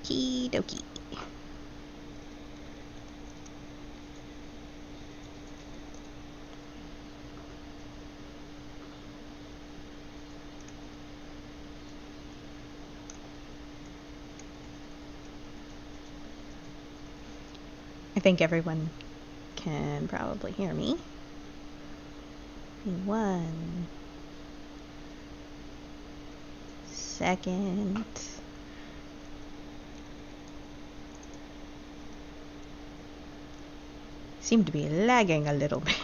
Okie dokie. I think everyone can probably hear me. 1 second. Seem to be lagging a little bit.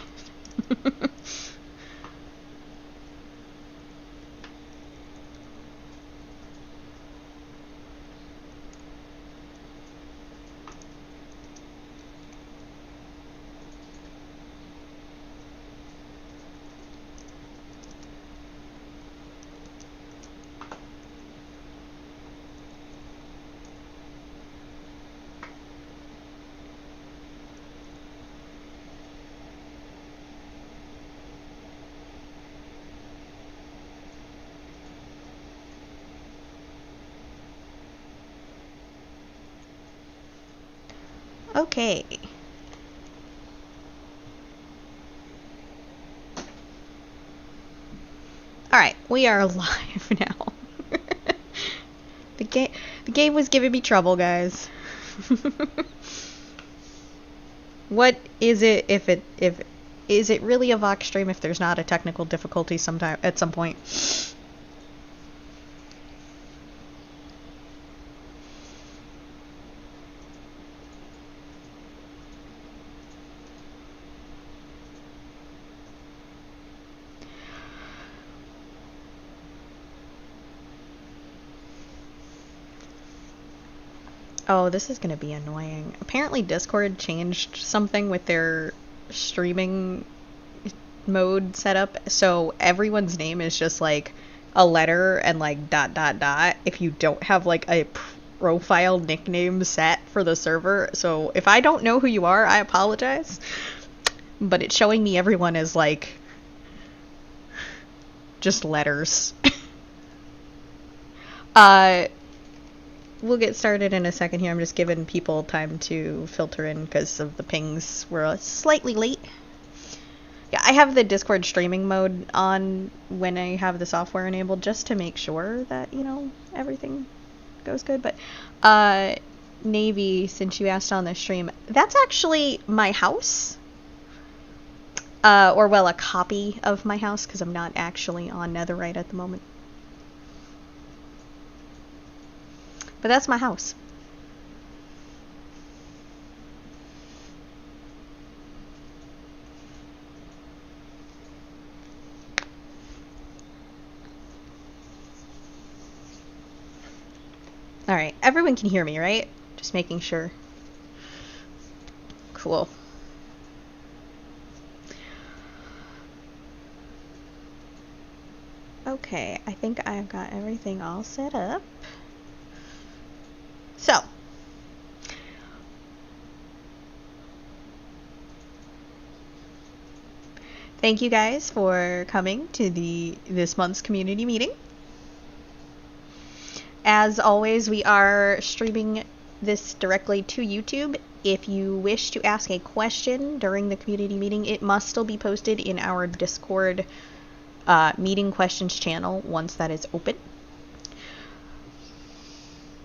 Okay. Alright, we are live now. The game was giving me trouble, guys. What is it if is it really a Vox stream if there's not a technical difficulty at some point? Oh, this is gonna be annoying. Apparently Discord changed something with their streaming mode setup, so everyone's name is just like a letter and like ... if you don't have like a profile nickname set for the server. So if I don't know who you are, I apologize. But it's showing me everyone as like just letters. We'll get started in a second here. I'm just giving people time to filter in because of the pings. We're slightly late. Yeah, I have the Discord streaming mode on when I have the software enabled just to make sure that, you know, everything goes good. But, Navy, since you asked on the stream, that's actually my house. Or, well, a copy of my house because I'm not actually on Netherite at the moment. But that's my house. Alright, everyone can hear me, right? Just making sure. Cool. Okay, I think I've got everything all set up. So, thank you guys for coming to this month's community meeting. As always, we are streaming this directly to YouTube. If you wish to ask a question during the community meeting, it must still be posted in our Discord meeting questions channel once that is open.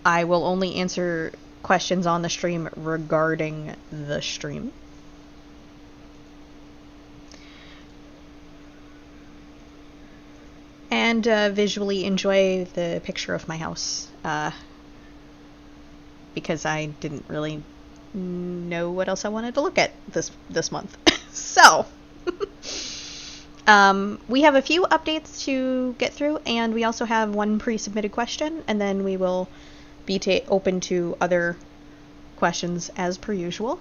I will only answer questions on the stream regarding the stream. And visually enjoy the picture of my house, because I didn't really know what else I wanted to look at this month. So, we have a few updates to get through, and we also have one pre-submitted question, and then we will be open to other questions as per usual.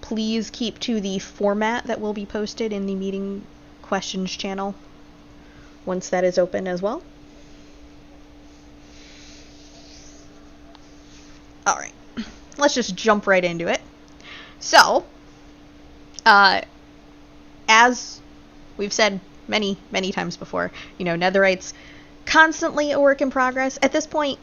Please keep to the format that will be posted in the meeting questions channel once that is open as well. Alright, let's just jump right into it. So, as we've said many, many times before, you know, Netherite's constantly a work in progress. At this point,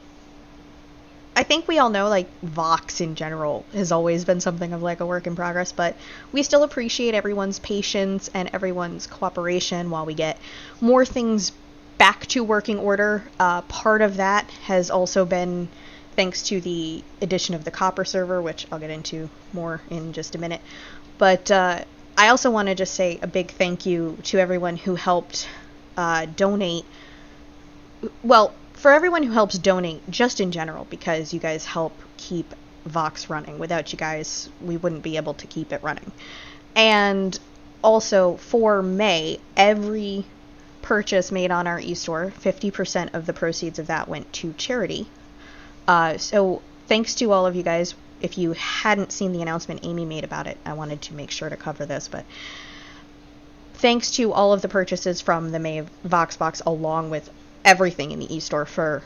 I think we all know, like, Vox in general has always been something of, like, a work in progress, but we still appreciate everyone's patience and everyone's cooperation while we get more things back to working order. Part of that has also been thanks to the addition of the Copper server, which I'll get into more in just a minute. But I also want to just say a big thank you to everyone who helped donate. Well, for everyone who helps donate, just in general, because you guys help keep Vox running. Without you guys, we wouldn't be able to keep it running. And also, for May, every purchase made on our e-store, 50% of the proceeds of that went to charity. So thanks to all of you guys. If you hadn't seen the announcement Amy made about it, I wanted to make sure to cover this, but thanks to all of the purchases from the May Vox box, along with everything in the e-store for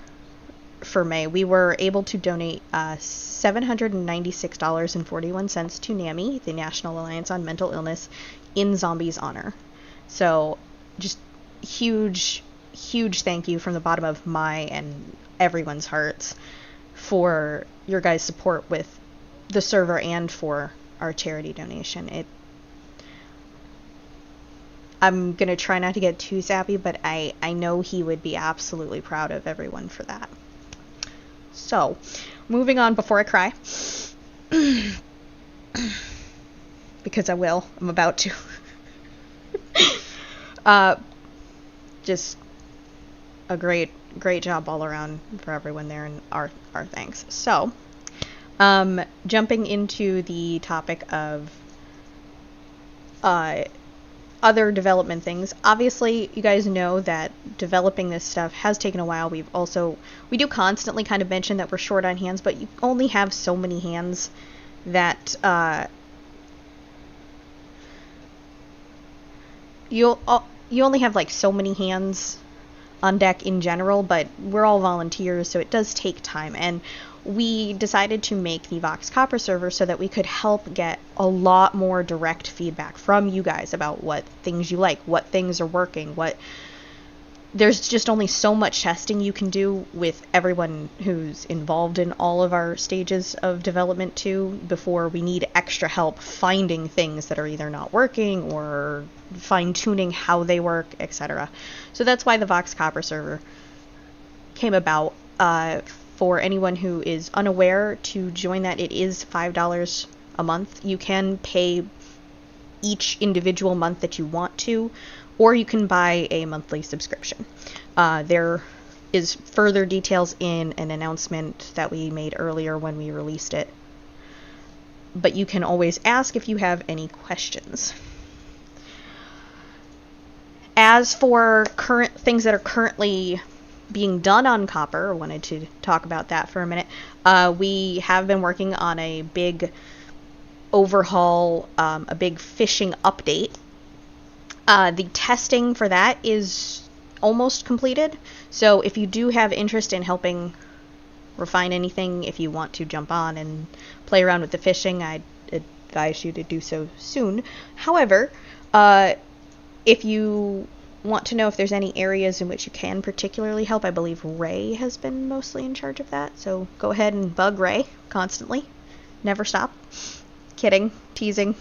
May, we were able to donate $796.41 to NAMI, the National Alliance on Mental Illness, in Zombies' honor. So just huge thank you from the bottom of my and everyone's hearts for your guys' support with the server and for our charity donation. I'm going to try not to get too sappy, but I know he would be absolutely proud of everyone for that. So, moving on before I cry. Because I will. I'm about to. Just a great job all around for everyone there, and our thanks. So, jumping into the topic of other development things. Obviously, you guys know that developing this stuff has taken a while. We do constantly kind of mention that we're short on hands, but you only have so many hands that you only have like so many hands on deck in general, but we're all volunteers, so it does take time. And we decided to make the Vox Copper server so that we could help get a lot more direct feedback from you guys about what things you like, what things are working, there's just only so much testing you can do with everyone who's involved in all of our stages of development too, before we need extra help finding things that are either not working or fine-tuning how they work, etc. So that's why the Vox Copper server came about. For anyone who is unaware, to join that, it is $5 a month. You can pay each individual month that you want to, or you can buy a monthly subscription. There is further details in an announcement that we made earlier when we released it. But you can always ask if you have any questions. As for current things that are currently being done on Copper, I wanted to talk about that for a minute. We have been working on a big overhaul, a big fishing update. The testing for that is almost completed, so if you do have interest in helping refine anything, if you want to jump on and play around with the fishing, I'd advise you to do so soon. However, if you want to know if there's any areas in which you can particularly help, I believe Ray has been mostly in charge of that, so go ahead and bug Ray constantly. Never stop. Kidding. Teasing.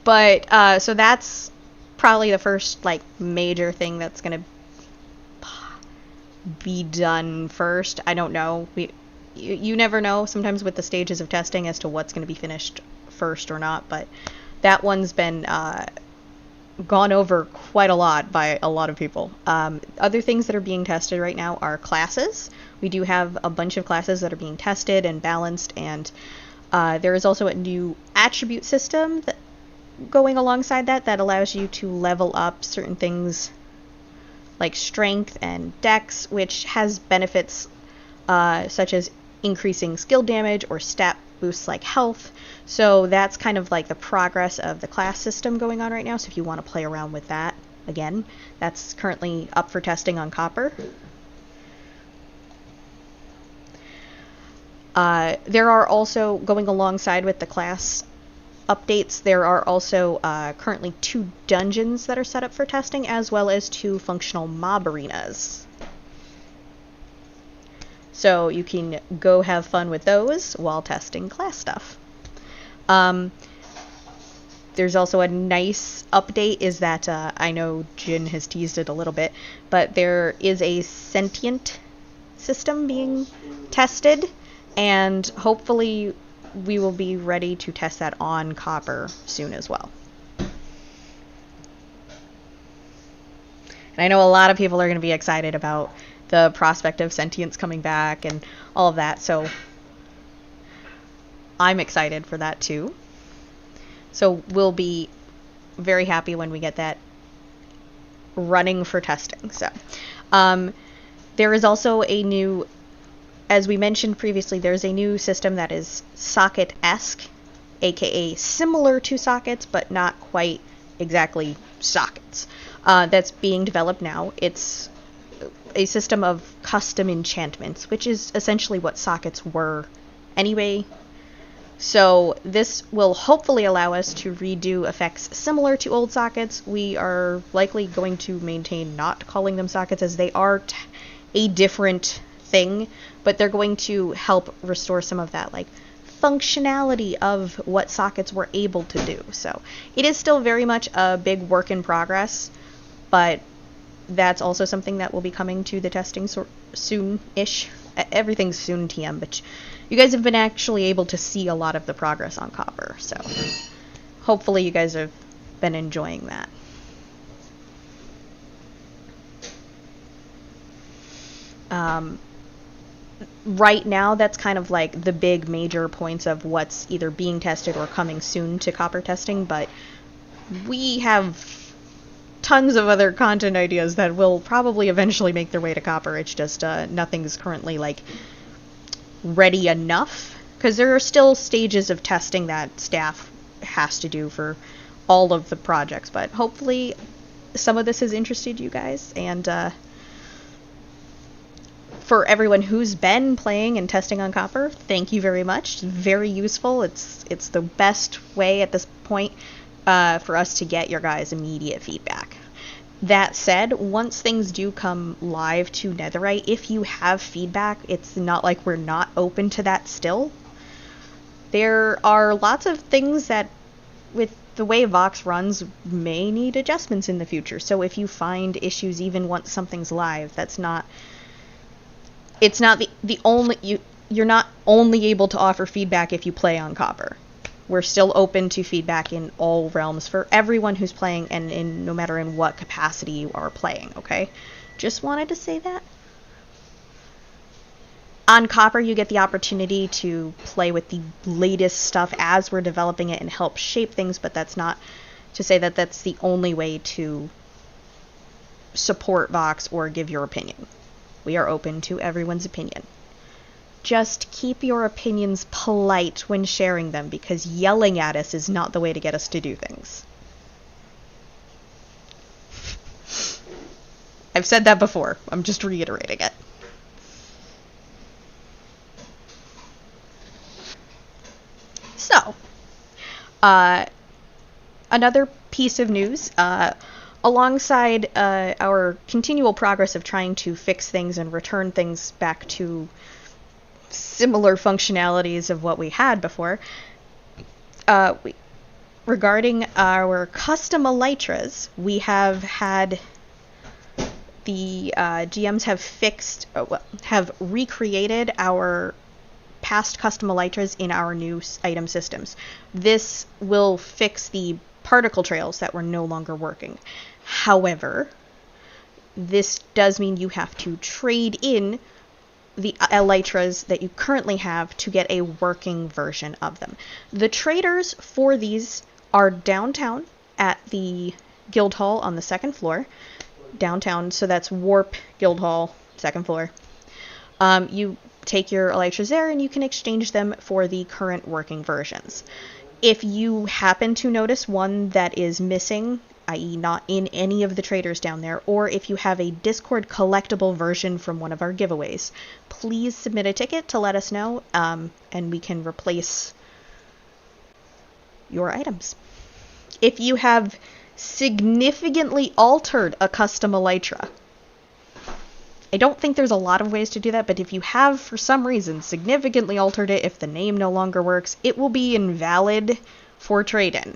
But so that's probably the first like major thing that's gonna be done first. I don't know. You never know sometimes with the stages of testing as to what's going to be finished first or not, but that one's been gone over quite a lot by a lot of people. Other things that are being tested right now are classes. We do have a bunch of classes that are being tested and balanced, and there is also a new attribute system going alongside that allows you to level up certain things like strength and dex, which has benefits such as increasing skill damage or stat boosts like health. So that's kind of like the progress of the class system going on right now. So if you want to play around with that, again, that's currently up for testing on Copper. There are also, going alongside with the class updates, there are also currently 2 dungeons that are set up for testing, as well as 2 functional mob arenas. So you can go have fun with those while testing class stuff. There's also a nice update, is that I know Jin has teased it a little bit, but there is a sentient system being tested, and hopefully we will be ready to test that on Copper soon as well. And I know a lot of people are going to be excited about the prospect of sentience coming back and all of that, so I'm excited for that too. So we'll be very happy when we get that running for testing. So there is also a new, as we mentioned previously, there's a new system that is socket-esque, aka similar to sockets, but not quite exactly sockets, that's being developed now. It's a system of custom enchantments, which is essentially what sockets were anyway. So this will hopefully allow us to redo effects similar to old sockets. We are likely going to maintain not calling them sockets, as they are a different thing, but they're going to help restore some of that like functionality of what sockets were able to do. So it is still very much a big work in progress, but that's also something that will be coming to the testing soon-ish. Everything's soon TM, but you guys have been actually able to see a lot of the progress on Copper, so hopefully you guys have been enjoying that. Right now, that's kind of like the big major points of what's either being tested or coming soon to Copper testing, but we have tons of other content ideas that will probably eventually make their way to Copper. It's just nothing's currently like ready enough, because there are still stages of testing that staff has to do for all of the projects, but hopefully some of this has interested you guys, and for everyone who's been playing and testing on Copper, thank you very much. It's very useful. It's the best way at this point for us to get your guys' immediate feedback. That said, once things do come live to Netherite, if you have feedback, it's not like we're not open to that still. There are lots of things that, with the way Vox runs, may need adjustments in the future. So if you find issues even once something's live, it's not the only, you're not only able to offer feedback if you play on Copper. We're still open to feedback in all realms for everyone who's playing, and no matter in what capacity you are playing, okay? Just wanted to say that. On Copper, you get the opportunity to play with the latest stuff as we're developing it and help shape things, but that's not to say that that's the only way to support Vox or give your opinion. We are open to everyone's opinion. Just keep your opinions polite when sharing them, because yelling at us is not the way to get us to do things. I've said that before. I'm just reiterating it. So, another piece of news, alongside our continual progress of trying to fix things and return things back to similar functionalities of what we had before, regarding our custom elytras, we have had the GMs have recreated our past custom elytras in our new item systems. This will fix the particle trails that were no longer working. However, this does mean you have to trade in the elytras that you currently have to get a working version of them. The traders for these are downtown at the guild hall on the 2nd floor. Downtown, so that's Warp Guild Hall, 2nd floor. You take your elytras there and you can exchange them for the current working versions. If you happen to notice one that is missing, i.e. not in any of the traders down there, or if you have a Discord collectible version from one of our giveaways, please submit a ticket to let us know, and we can replace your items. If you have significantly altered a custom elytra, I don't think there's a lot of ways to do that, but if you have, for some reason, significantly altered it, if the name no longer works, it will be invalid for trade-in.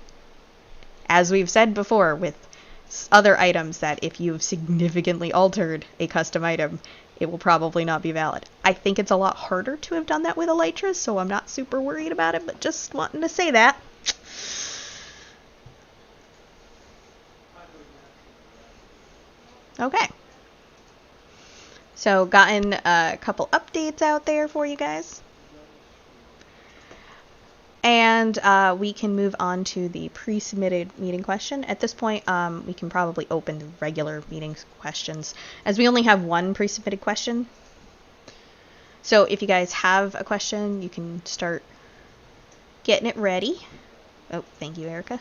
As we've said before with other items, that if you've significantly altered a custom item, it will probably not be valid. I think it's a lot harder to have done that with elytras, so I'm not super worried about it, but just wanting to say that. Okay. So, gotten a couple updates out there for you guys. And we can move on to the pre-submitted meeting question. At this point, we can probably open the regular meeting questions, as we only have one pre-submitted question. So if you guys have a question, you can start getting it ready. Oh, thank you, Erica.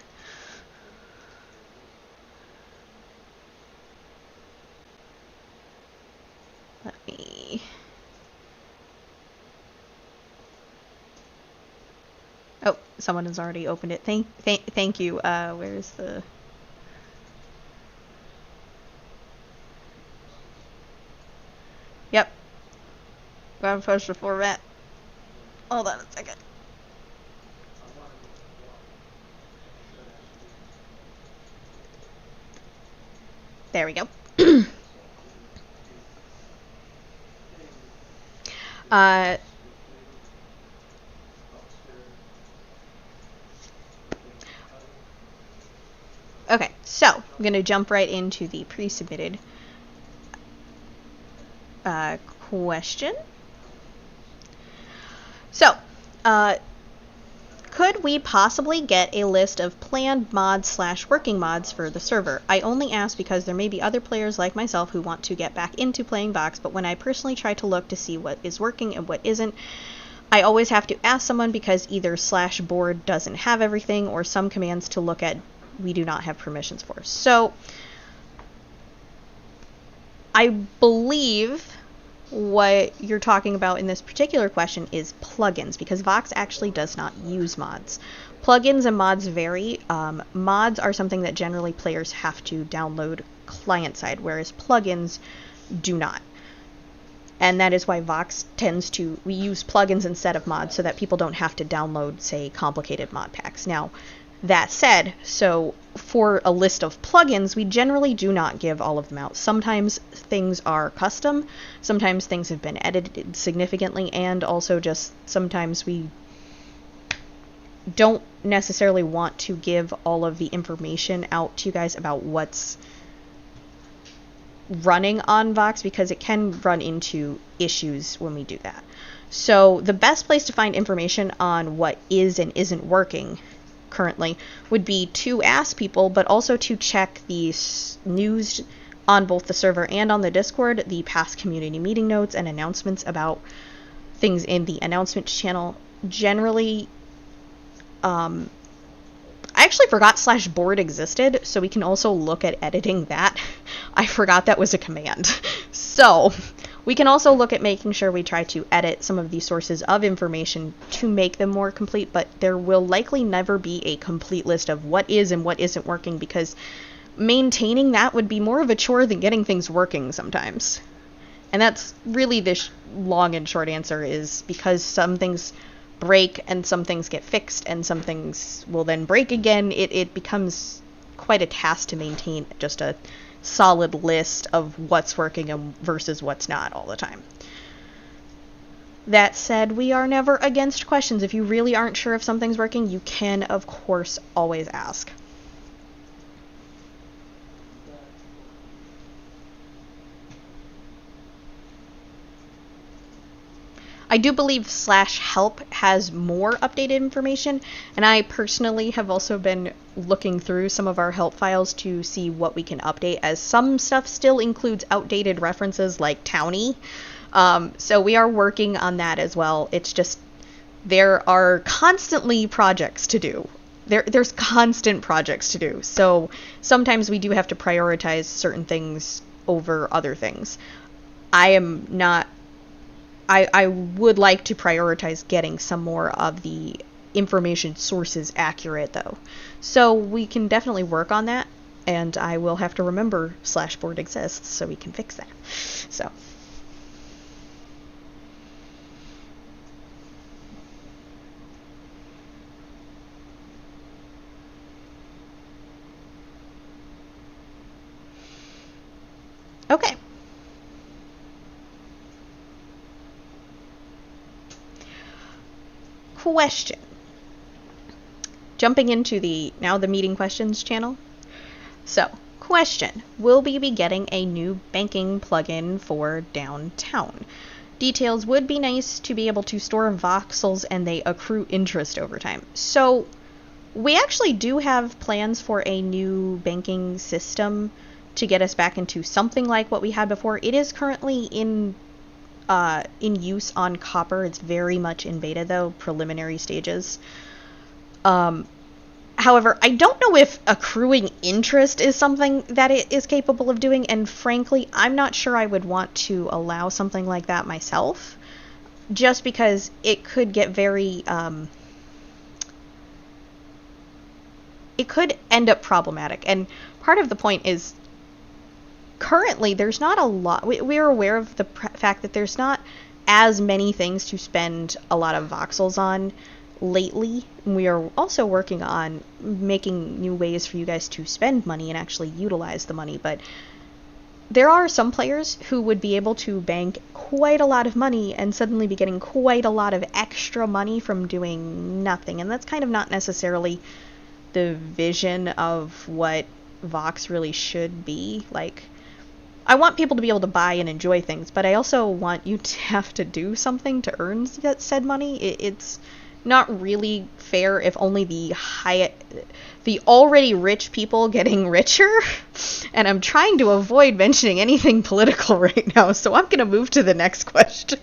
Let me... Oh, someone has already opened it. Thank you. Where's the... Yep. I'm supposed to format. Hold on a second. There we go. Okay, so I'm going to jump right into the pre-submitted question. So, could we possibly get a list of planned mods / working mods for the server? I only ask because there may be other players like myself who want to get back into playing Vox, but when I personally try to look to see what is working and what isn't, I always have to ask someone because either /board doesn't have everything or some commands to look at we do not have permissions for. So, I believe what you're talking about in this particular question is plugins, because Vox actually does not use mods. Plugins and mods vary. Mods are something that generally players have to download client-side, whereas plugins do not. And that is why Vox we use plugins instead of mods so that people don't have to download, say, complicated mod packs. Now, that said, so for a list of plugins, we generally do not give all of them out. Sometimes things are custom, sometimes things have been edited significantly, and also just sometimes we don't necessarily want to give all of the information out to you guys about what's running on Vox, because it can run into issues when we do that. So the best place to find information on what is and isn't working currently would be to ask people, but also to check the news on both the server and on the Discord, the past community meeting notes and announcements about things in the announcement channel. Generally, I actually forgot /board existed, so we can also look at editing that. I forgot that was a command. So we can also look at making sure we try to edit some of these sources of information to make them more complete, but there will likely never be a complete list of what is and what isn't working, because maintaining that would be more of a chore than getting things working sometimes. And that's really the long and short answer, is because some things break and some things get fixed and some things will then break again, it becomes quite a task to maintain just a solid list of what's working and versus what's not all the time. That said, we are never against questions. If you really aren't sure if something's working, you can, of course, always ask. I do believe /help has more updated information, and I personally have also been looking through some of our help files to see what we can update, as some stuff still includes outdated references like Townie. So we are working on that as well. It's just, there are constantly projects to do. There's constant projects to do. So sometimes we do have to prioritize certain things over other things. I would like to prioritize getting some more of the information sources accurate, though. So we can definitely work on that, and I will have to remember /board exists so we can fix that. So. Okay. Question. Jumping into the meeting questions channel. So, question. Will we be getting a new banking plugin for downtown? Details. Would be nice to be able to store voxels and they accrue interest over time. So, we actually do have plans for a new banking system to get us back into something like what we had before. It is currently in use on Copper. It's very much in beta, though, preliminary stages. However, I don't know if accruing interest is something that it is capable of doing, and frankly, I'm not sure I would want to allow something like that myself, just because it could get very, it could end up problematic. And part of the point is, currently, there's not a lot. We're aware of the fact that there's not as many things to spend a lot of voxels on lately. We are also working on making new ways for you guys to spend money and actually utilize the money. But there are some players who would be able to bank quite a lot of money and suddenly be getting quite a lot of extra money from doing nothing. And that's kind of not necessarily the vision of what Vox really should be. Like, I want people to be able to buy and enjoy things, but I also want you to have to do something to earn that said money. It's not really fair if only the already rich people getting richer. And I'm trying to avoid mentioning anything political right now, so I'm going to move to the next question.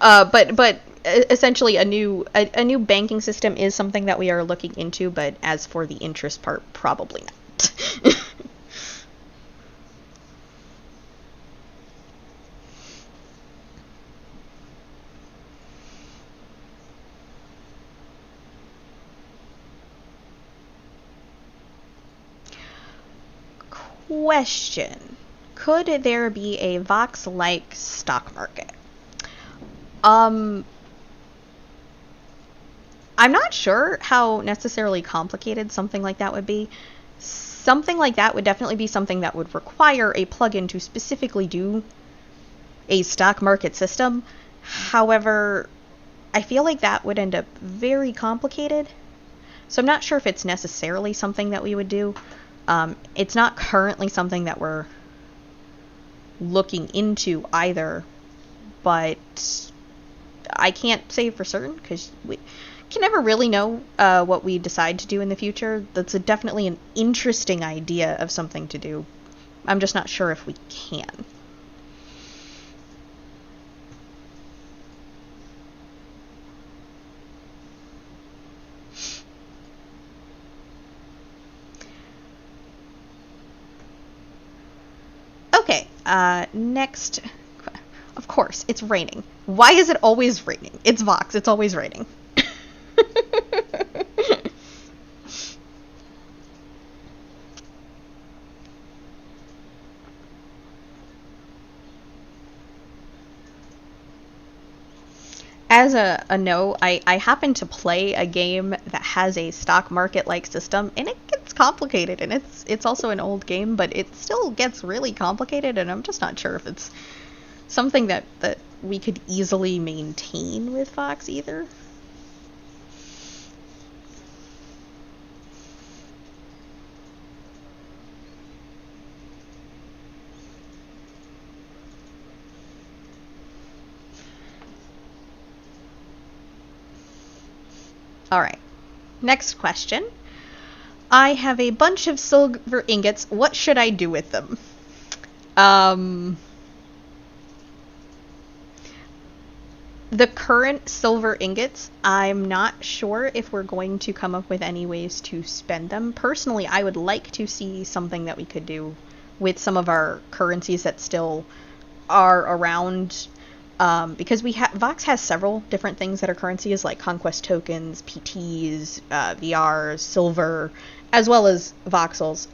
But essentially a new banking system is something that we are looking into, but as for the interest part, probably not. Question. Could there be a Vox-like stock market? I'm not sure how necessarily complicated something like that would be. Something like that would definitely be something that would require a plugin to specifically do a stock market system. However, I feel like that would end up very complicated. So I'm not sure if it's necessarily something that we would do. It's not currently something that we're looking into either, but I can't say for certain because we can never really know what we decide to do in the future. That's definitely an interesting idea of something to do. I'm just not sure if we can. Okay, next. Of course, it's raining. Why is it always raining? It's Vox, it's always raining. As a note, I happen to play a game that has a stock market-like system, and it gets complicated, and it's also an old game, but it still gets really complicated, and I'm just not sure if it's something that we could easily maintain with Vox either. Alright, next question. I have a bunch of silver ingots. What should I do with them? The current silver ingots, I'm not sure if we're going to come up with any ways to spend them. Personally, I would like to see something that we could do with some of our currencies that still are around, because Vox has several different things that are currencies, like conquest tokens, PTs, VRs, silver, as well as voxels.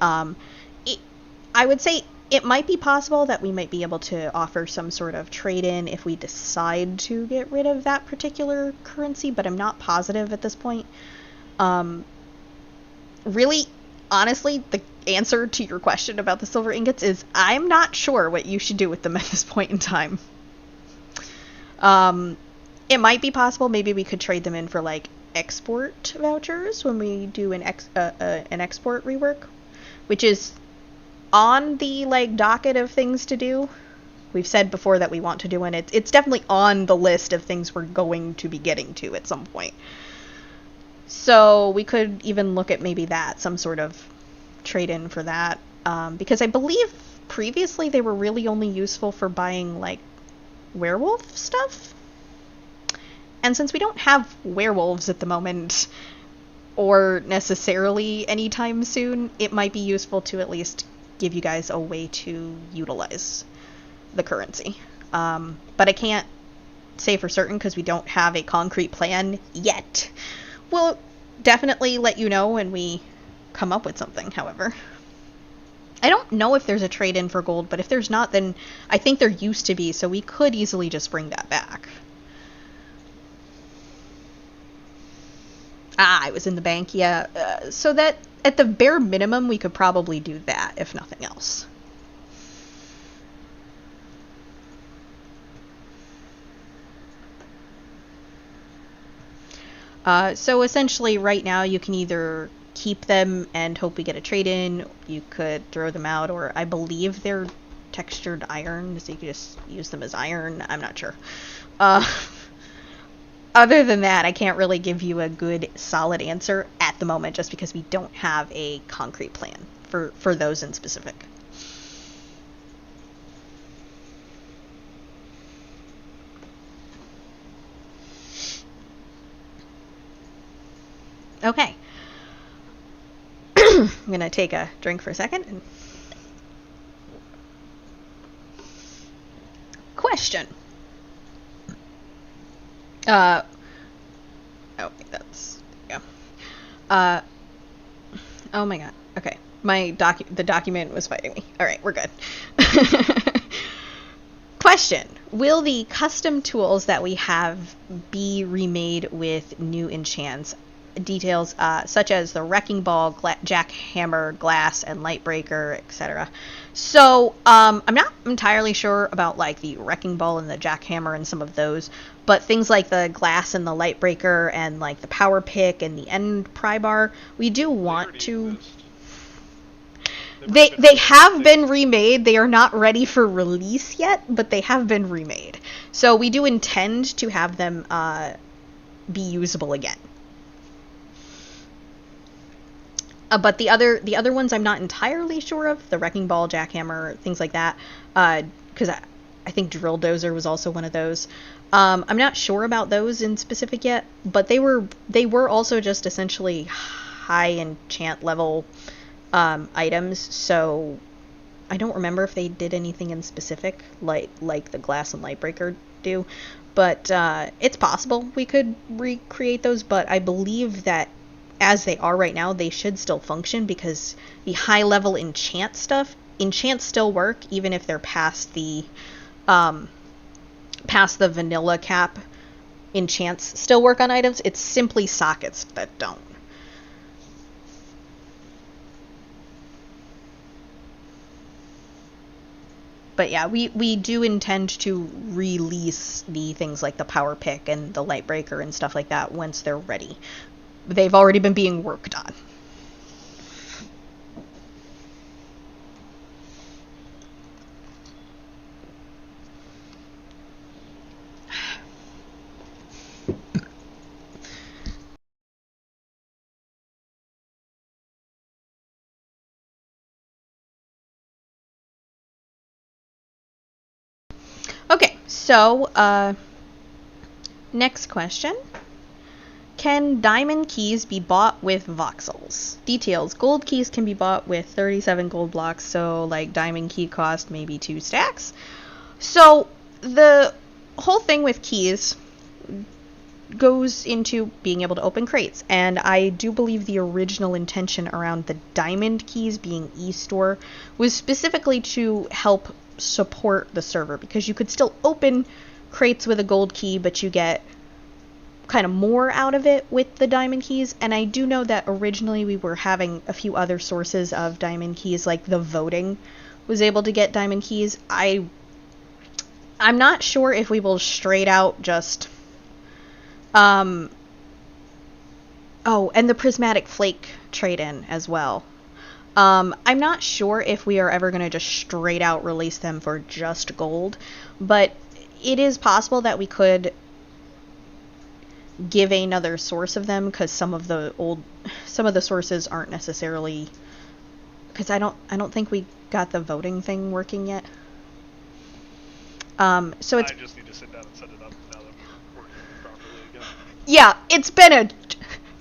I would say it might be possible that we might be able to offer some sort of trade-in if we decide to get rid of that particular currency, but I'm not positive at this point. Really, honestly, the answer to your question about the silver ingots is I'm not sure what you should do with them at this point in time. It might be possible maybe we could trade them in for like export vouchers when we do an export rework, which is on the like docket of things to do. We've said before that we want to do one. It's definitely on the list of things we're going to be getting to at some point. So we could even look at maybe that, some sort of trade-in for that, because I believe previously they were really only useful for buying like werewolf stuff. And since we don't have werewolves at the moment, or necessarily anytime soon, it might be useful to at least give you guys a way to utilize the currency. But I can't say for certain because we don't have a concrete plan yet. We'll definitely let you know when we come up with something, however. I don't know if there's a trade-in for gold, but if there's not, then I think there used to be, so we could easily just bring that back. I was in the bank, yeah. So that, at the bare minimum, we could probably do that, if nothing else. So essentially, right now, you can either keep them and hope we get a trade-in, you could throw them out, or I believe they're textured iron, so you could just use them as iron. I'm not sure. Other than that, I can't really give you a good, solid answer at the moment, just because we don't have a concrete plan for those in specific. Okay. I'm going to take a drink for a second. Question. Oh, that's, yeah. Oh my god. Okay. The document was fighting me. Alright, we're good. Question. Will the custom tools that we have be remade with new enchants? Details such as the wrecking ball, jackhammer, glass, and lightbreaker, etc. So I'm not entirely sure about like the wrecking ball and the jackhammer and some of those, but things like the glass and the lightbreaker and like the power pick and the end pry bar, we do want to. They have been remade. They are not ready for release yet, but they have been remade. So we do intend to have them be usable again. But the other ones I'm not entirely sure of. The wrecking ball, jackhammer, things like that. Because I think drill dozer was also one of those. I'm not sure about those in specific yet, but they were also just essentially high enchant level items. So I don't remember if they did anything in specific like the glass and lightbreaker do. But it's possible we could recreate those. But I believe that as they are right now, they should still function because the high level enchants still work even if they're past the vanilla cap. Enchants still work on items. It's simply sockets that don't. But yeah, we do intend to release the things like the power pick and the lightbreaker and stuff like that once they're ready. They've already been being worked on. Okay, so next question. Can diamond keys be bought with voxels? Details. Gold keys can be bought with 37 gold blocks, so like diamond key cost maybe 2 stacks. So the whole thing with keys goes into being able to open crates, and I do believe the original intention around the diamond keys being e-store was specifically to help support the server, because you could still open crates with a gold key, but you get kind of more out of it with the diamond keys. And I do know that originally we were having a few other sources of diamond keys, like the voting was able to get diamond keys. I'm not sure if we will straight out just oh, and the prismatic flake trade-in as well. I'm not sure if we are ever going to just straight out release them for just gold, but it is possible that we could give another source of them, because some of the sources aren't necessarily, because I don't think we got the voting thing working yet. So it's, I just need to sit down and set it up now that we're working properly again. Yeah, it's been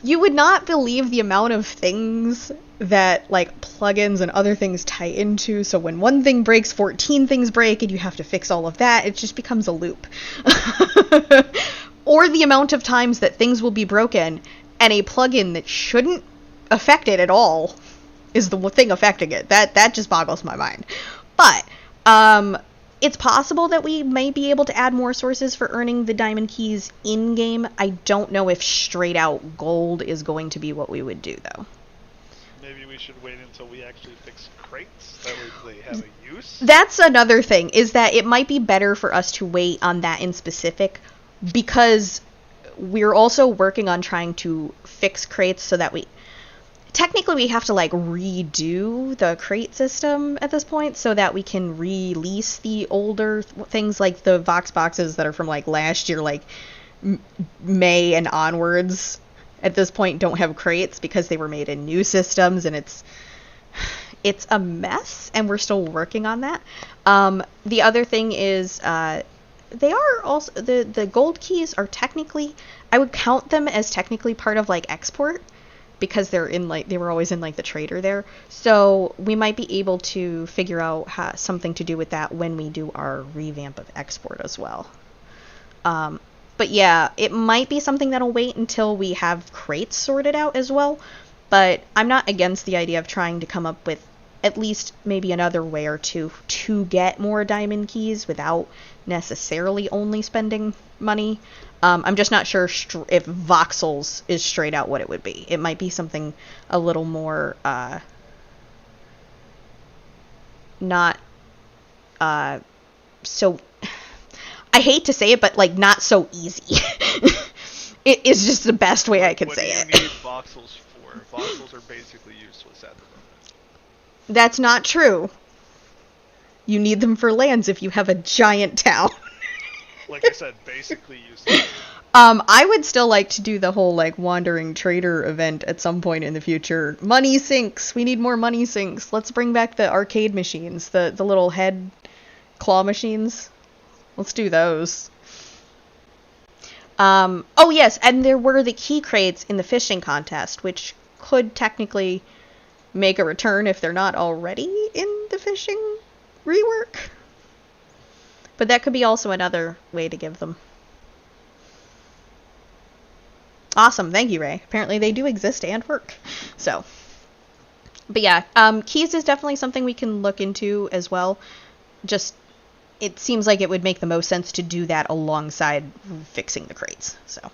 you would not believe the amount of things that like plugins and other things tie into. So when one thing breaks, 14 things break, and you have to fix all of that. It just becomes a loop. Or the amount of times that things will be broken, and a plugin that shouldn't affect it at all is the thing affecting it. That just boggles my mind. But it's possible that we may be able to add more sources for earning the diamond keys in-game. I don't know if straight out gold is going to be what we would do, though. Maybe we should wait until we actually fix crates, that way they have a use. That's another thing, is that it might be better for us to wait on that in specific, because we're also working on trying to fix crates so that we have to like redo the crate system at this point so that we can release the older things, like the Vox boxes that are from like last year, like May and onwards at this point don't have crates because they were made in new systems, and it's a mess, and we're still working on that. The other thing is they are also, the gold keys are technically, I would count them as technically part of like export, because they were always in like the trader there. So we might be able to figure out something to do with that when we do our revamp of export as well. But yeah, it might be something that'll wait until we have crates sorted out as well. But I'm not against the idea of trying to come up with at least maybe another way or two to get more diamond keys without necessarily only spending money. I'm just not sure if voxels is straight out what it would be. It might be something a little more not so, I hate to say it, but like not so easy. It is just the best way I can say it. What do you need voxels for? Voxels are basically useless at the moment. That's not true. You need them for lands if you have a giant town. Like I said, basically useless. I would still like to do the whole like wandering trader event at some point in the future. Money sinks. We need more money sinks. Let's bring back the arcade machines, the little head claw machines. Let's do those. Oh yes, and there were the key crates in the fishing contest, which could technically make a return if they're not already in the fishing rework. But that could be also another way to give them. Awesome, thank you, Ray. Apparently they do exist and work. So, but yeah, keys is definitely something we can look into as well. Just, it seems like it would make the most sense to do that alongside fixing the crates, so.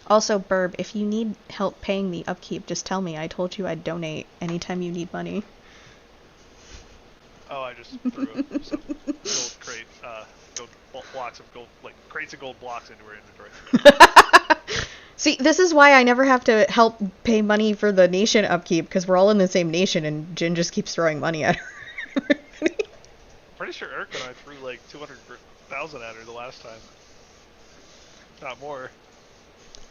Also, Burb, if you need help paying the upkeep, just tell me. I told you I'd donate anytime you need money. Oh, I just threw some gold crate, gold blocks of gold, like crates of gold blocks into her inventory. See, this is why I never have to help pay money for the nation upkeep, because we're all in the same nation, and Jin just keeps throwing money at her. Pretty sure Eric and I threw like 200,000 at her the last time. Not more.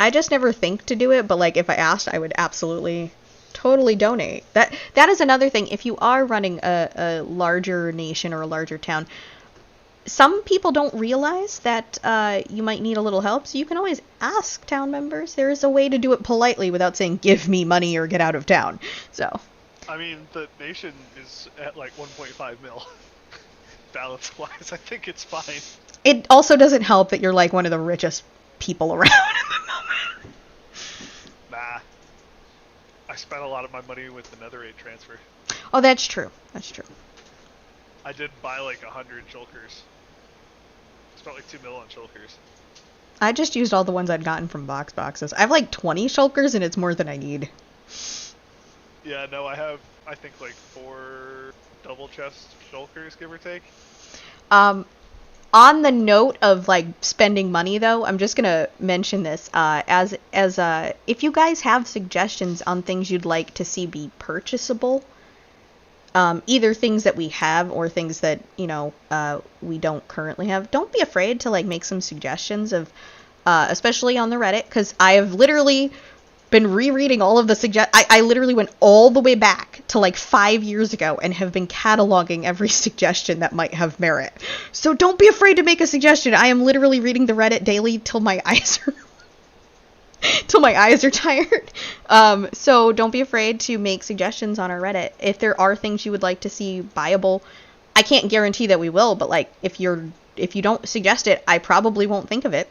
I just never think to do it, but like if I asked, I would absolutely totally donate. That is another thing. If you are running a larger nation or a larger town, some people don't realize that you might need a little help, so you can always ask town members. There is a way to do it politely without saying, give me money or get out of town. So, I mean, the nation is at like 1.5 mil. Balance-wise, I think it's fine. It also doesn't help that you're like one of the richest people around at the moment. Nah. I spent a lot of my money with the netherite transfer. Oh, that's true. That's true. I did buy like 100 shulkers. Spent like 2 mil on shulkers. I just used all the ones I'd gotten from boxes. I have like 20 shulkers and it's more than I need. Yeah, no, I have, I think like 4 double chest shulkers, give or take. On the note of like spending money though, I'm just gonna mention this as if you guys have suggestions on things you'd like to see be purchasable, either things that we have or things that we don't currently have, don't be afraid to like make some suggestions of especially on the Reddit, because I have literally been rereading all of the I literally went all the way back to like 5 years ago and have been cataloging every suggestion that might have merit. So don't be afraid to make a suggestion. I am literally reading the Reddit daily till my eyes are tired. So don't be afraid to make suggestions on our Reddit. If there are things you would like to see buyable, I can't guarantee that we will, but like if you don't suggest it, I probably won't think of it.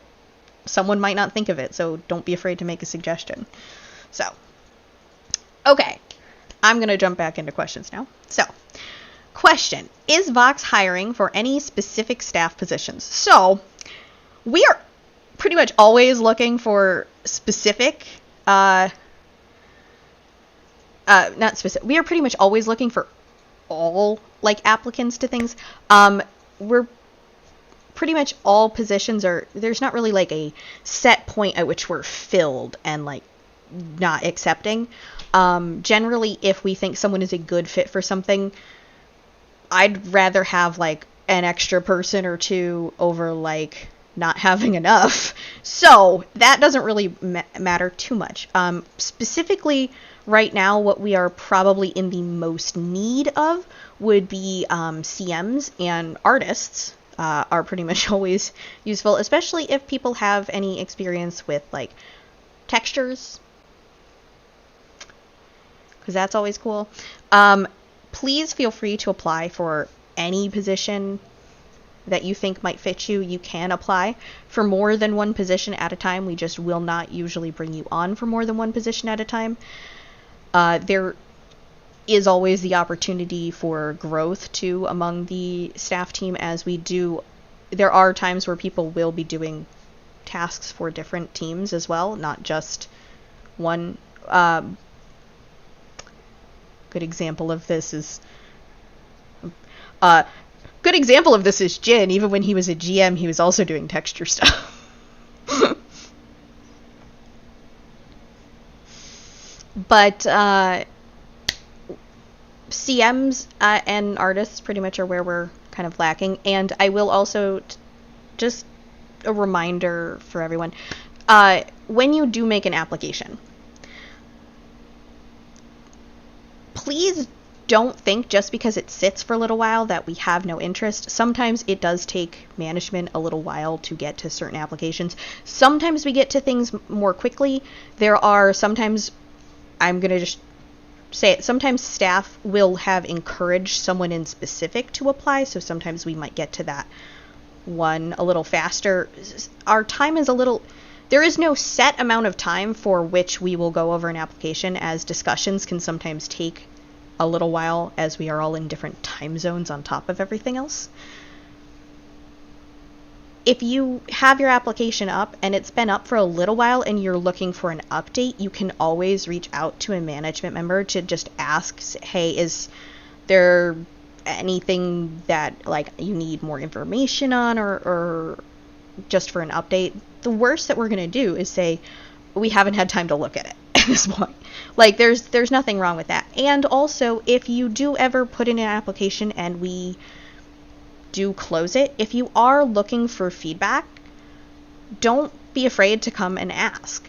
Someone might not think of it, so don't be afraid to make a suggestion. So, okay, I'm going to jump back into questions now. So, question, is Vox hiring for any specific staff positions? So, we are pretty much always looking for specific, not specific, we are pretty much always looking for all, like, applicants to things. We're pretty much all positions there's not really like a set point at which we're filled and like not accepting. Generally, if we think someone is a good fit for something, I'd rather have like an extra person or two over like not having enough. So that doesn't really matter too much. Specifically right now, what we are probably in the most need of would be CMs and artists. Are pretty much always useful, especially if people have any experience with like textures, because that's always cool. Please feel free to apply for any position that you think might fit you. You can apply for more than one position at a time. We just will not usually bring you on for more than one position at a time. There is always the opportunity for growth too among the staff team, as there are times where people will be doing tasks for different teams as well, not just one. Good example of this is Jin. Even when he was a GM, he was also doing texture stuff. But CMs and artists pretty much are where we're kind of lacking. And I will also, just a reminder for everyone, when you do make an application, please don't think just because it sits for a little while that we have no interest. Sometimes it does take management a little while to get to certain applications. Sometimes we get to things more quickly. There are sometimes, I'm going to just say it, sometimes staff will have encouraged someone in specific to apply, so sometimes we might get to that one a little faster. Our time is there is no set amount of time for which we will go over an application, as discussions can sometimes take a little while, as we are all in different time zones on top of everything else. If you have your application up and it's been up for a little while and you're looking for an update, you can always reach out to a management member to just ask, hey, is there anything that like you need more information on, or just for an update? The worst that we're going to do is say, we haven't had time to look at it at this point. Like, there's nothing wrong with that. And also, if you do ever put in an application and we do close it, if you are looking for feedback, don't be afraid to come and ask.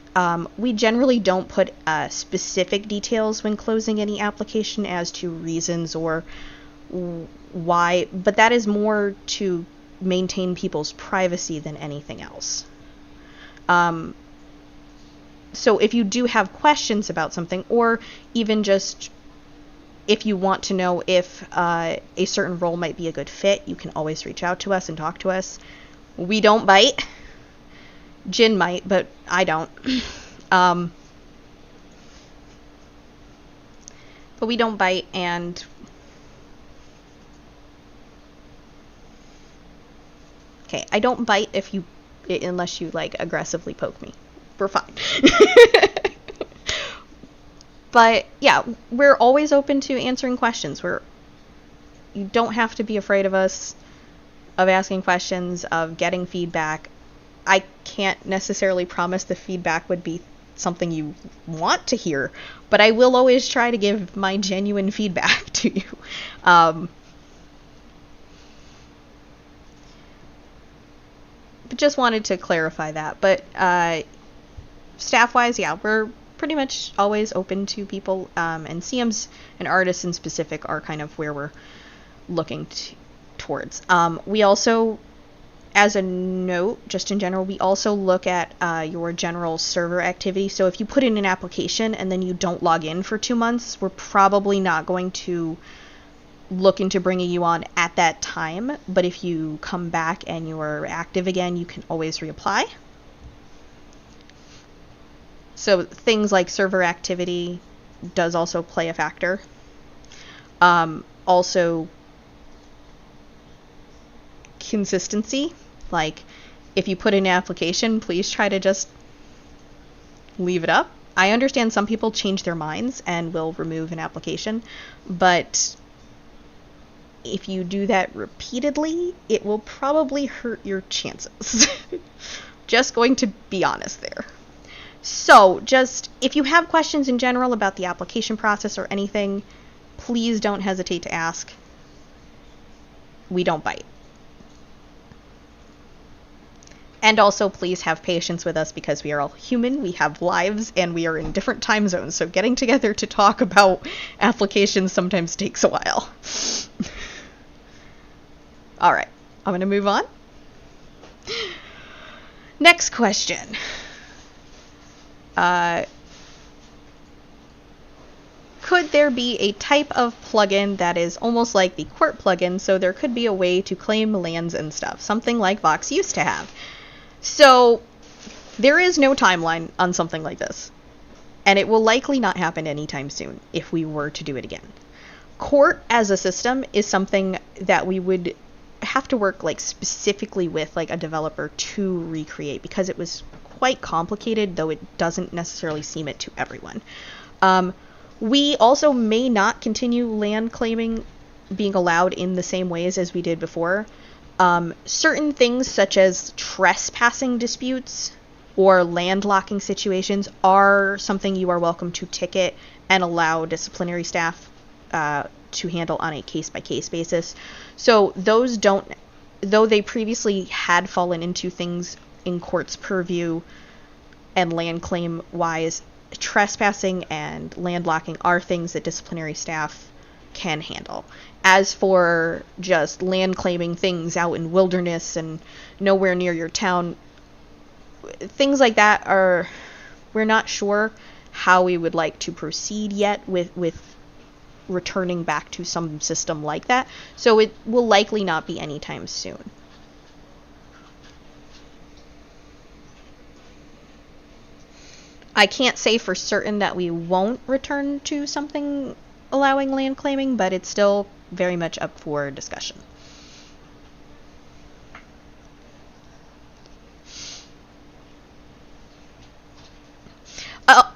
We generally don't put specific details when closing any application as to reasons or why, but that is more to maintain people's privacy than anything else. So if you do have questions about something, or even just if you want to know if a certain role might be a good fit, you can always reach out to us and talk to us. We don't bite. Jin might, but I don't. But we don't bite, and okay, I don't bite unless you like aggressively poke me. We're fine. But yeah, we're always open to answering questions. You don't have to be afraid of us, of asking questions, of getting feedback. I can't necessarily promise the feedback would be something you want to hear, but I will always try to give my genuine feedback to you. But just wanted to clarify that. But staff-wise, yeah, we're pretty much always open to people, and CMs and artists in specific are kind of where we're looking towards. We also, as a note, just in general, we also look at your general server activity. So if you put in an application and then you don't log in for 2 months, we're probably not going to look into bringing you on at that time. But if you come back and you're active again, you can always reapply. So things like server activity does also play a factor. Also, consistency. Like, if you put in an application, please try to just leave it up. I understand some people change their minds and will remove an application, but if you do that repeatedly, it will probably hurt your chances. Just going to be honest there. So, just, if you have questions in general about the application process or anything, please don't hesitate to ask. We don't bite. And also, please have patience with us because we are all human, we have lives, and we are in different time zones, so getting together to talk about applications sometimes takes a while. Alright, I'm going to move on. Next question. Could there be a type of plugin that is almost like the Court plugin, so there could be a way to claim lands and stuff, something like Vox used to have? So, there is no timeline on something like this, and it will likely not happen anytime soon if we were to do it again. Court as a system is something that we would have to work like specifically with like a developer to recreate, because it was quite complicated, though it doesn't necessarily seem it to everyone. We also may not continue land claiming being allowed in the same ways as we did before. Certain things such as trespassing disputes or landlocking situations are something you are welcome to ticket and allow disciplinary staff to handle on a case-by-case basis. So those don't, though they previously had fallen into things in Court's purview and land claim wise, trespassing and landlocking are things that disciplinary staff can handle. As for just land claiming things out in wilderness and nowhere near your town, things like that we're not sure how we would like to proceed yet with returning back to some system like that. So it will likely not be anytime soon. I can't say for certain that we won't return to something allowing land claiming, but it's still very much up for discussion.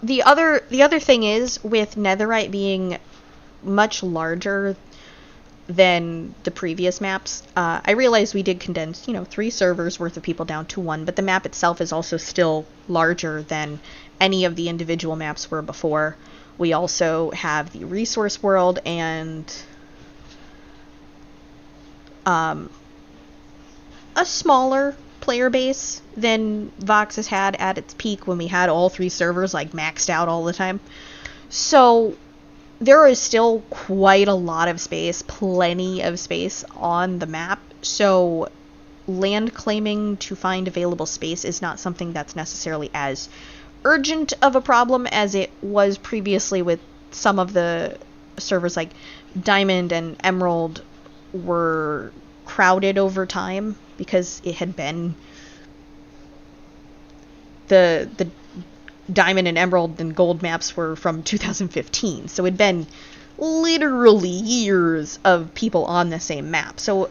The other thing is, with Netherite being much larger than the previous maps, I realize we did condense, 3 servers worth of people down to 1, but the map itself is also still larger than any of the individual maps were before. We also have the resource world and a smaller player base than Vox has had at its peak when we had all 3 servers like maxed out all the time. So there is still quite a lot of space, plenty of space on the map. So land claiming to find available space is not something that's necessarily as urgent of a problem as it was previously with some of the servers like Diamond and Emerald were crowded over time because it had been the Diamond and Emerald and Gold maps were from 2015, so it'd been literally years of people on the same map. So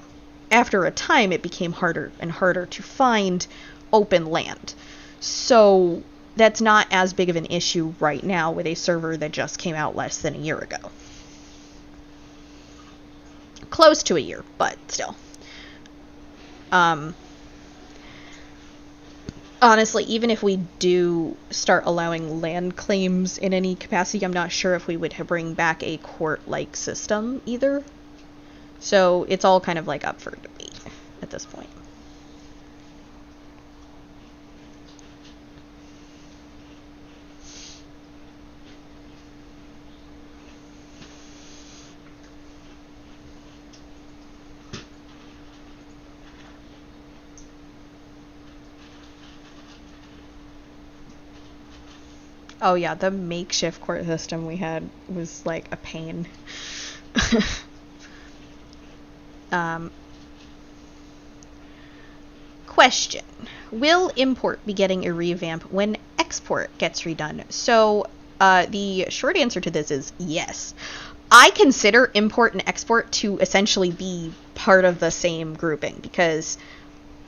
after a time, it became harder and harder to find open land. So that's not as big of an issue right now with a server that just came out less than a year ago. Close to a year, but still. Honestly, even if we do start allowing land claims in any capacity, I'm not sure if we would bring back a court-like system either. So it's all kind of like up for debate at this point. Oh yeah, the makeshift court system we had was like a pain. Question. Will import be getting a revamp when export gets redone? So the short answer to this is yes. I consider import and export to essentially be part of the same grouping because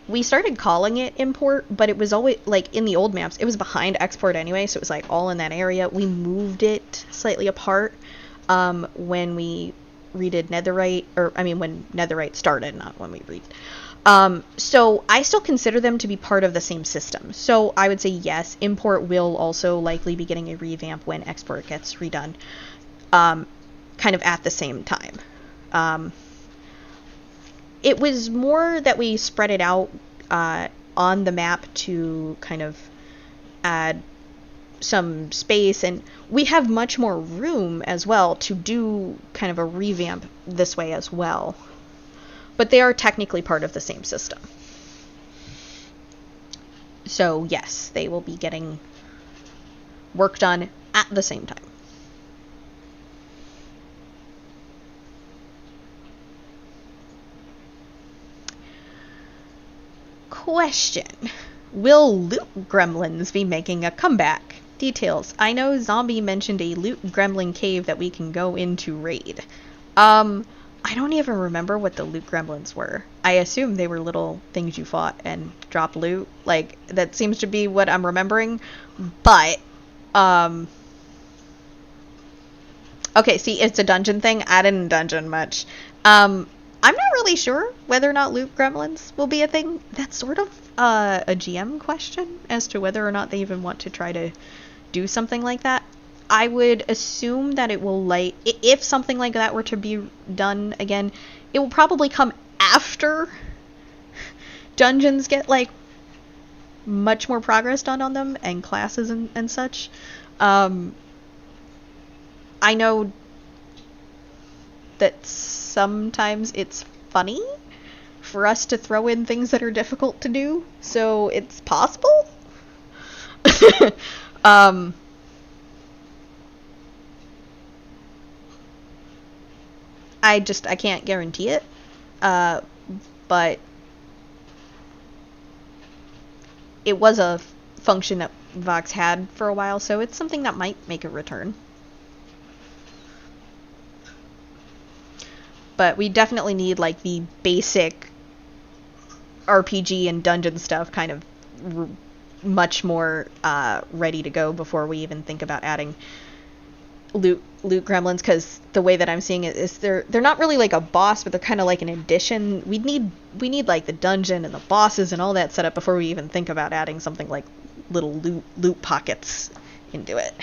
we started calling it import, but it was always, like, in the old maps, it was behind export anyway, so it was, like, all in that area. We moved it slightly apart when we redid Netherite, when Netherite started, not when we redid. So I still consider them to be part of the same system. So I would say yes, import will also likely be getting a revamp when export gets redone, kind of at the same time. It was more that we spread it out on the map to kind of add some space, and we have much more room as well to do kind of a revamp this way as well. But they are technically part of the same system. So yes, they will be getting work done at the same time. Question. Will loot gremlins be making a comeback? Details. I know Zombie mentioned a loot gremlin cave that we can go into raid. I don't even remember what the loot gremlins were. I assume they were little things you fought and dropped loot. Like, that seems to be what I'm remembering. But, okay, see, it's a dungeon thing. I didn't dungeon much. I'm not really sure whether or not loot gremlins will be a thing. That's sort of a GM question as to whether or not they even want to try to do something like that. I would assume that it will, like, if something like that were to be done again, it will probably come after dungeons get, like, much more progress done on them and classes and such. I know that sometimes it's funny for us to throw in things that are difficult to do, so it's possible. I can't guarantee it, but it was a function that Vox had for a while, so it's something that might make a return. But we definitely need, like, the basic RPG and dungeon stuff kind of much more ready to go before we even think about adding loot gremlins, because the way that I'm seeing it is they're not really like a boss, but they're kind of like an addition. We need like the dungeon and the bosses and all that set up before we even think about adding something like little loot pockets into it.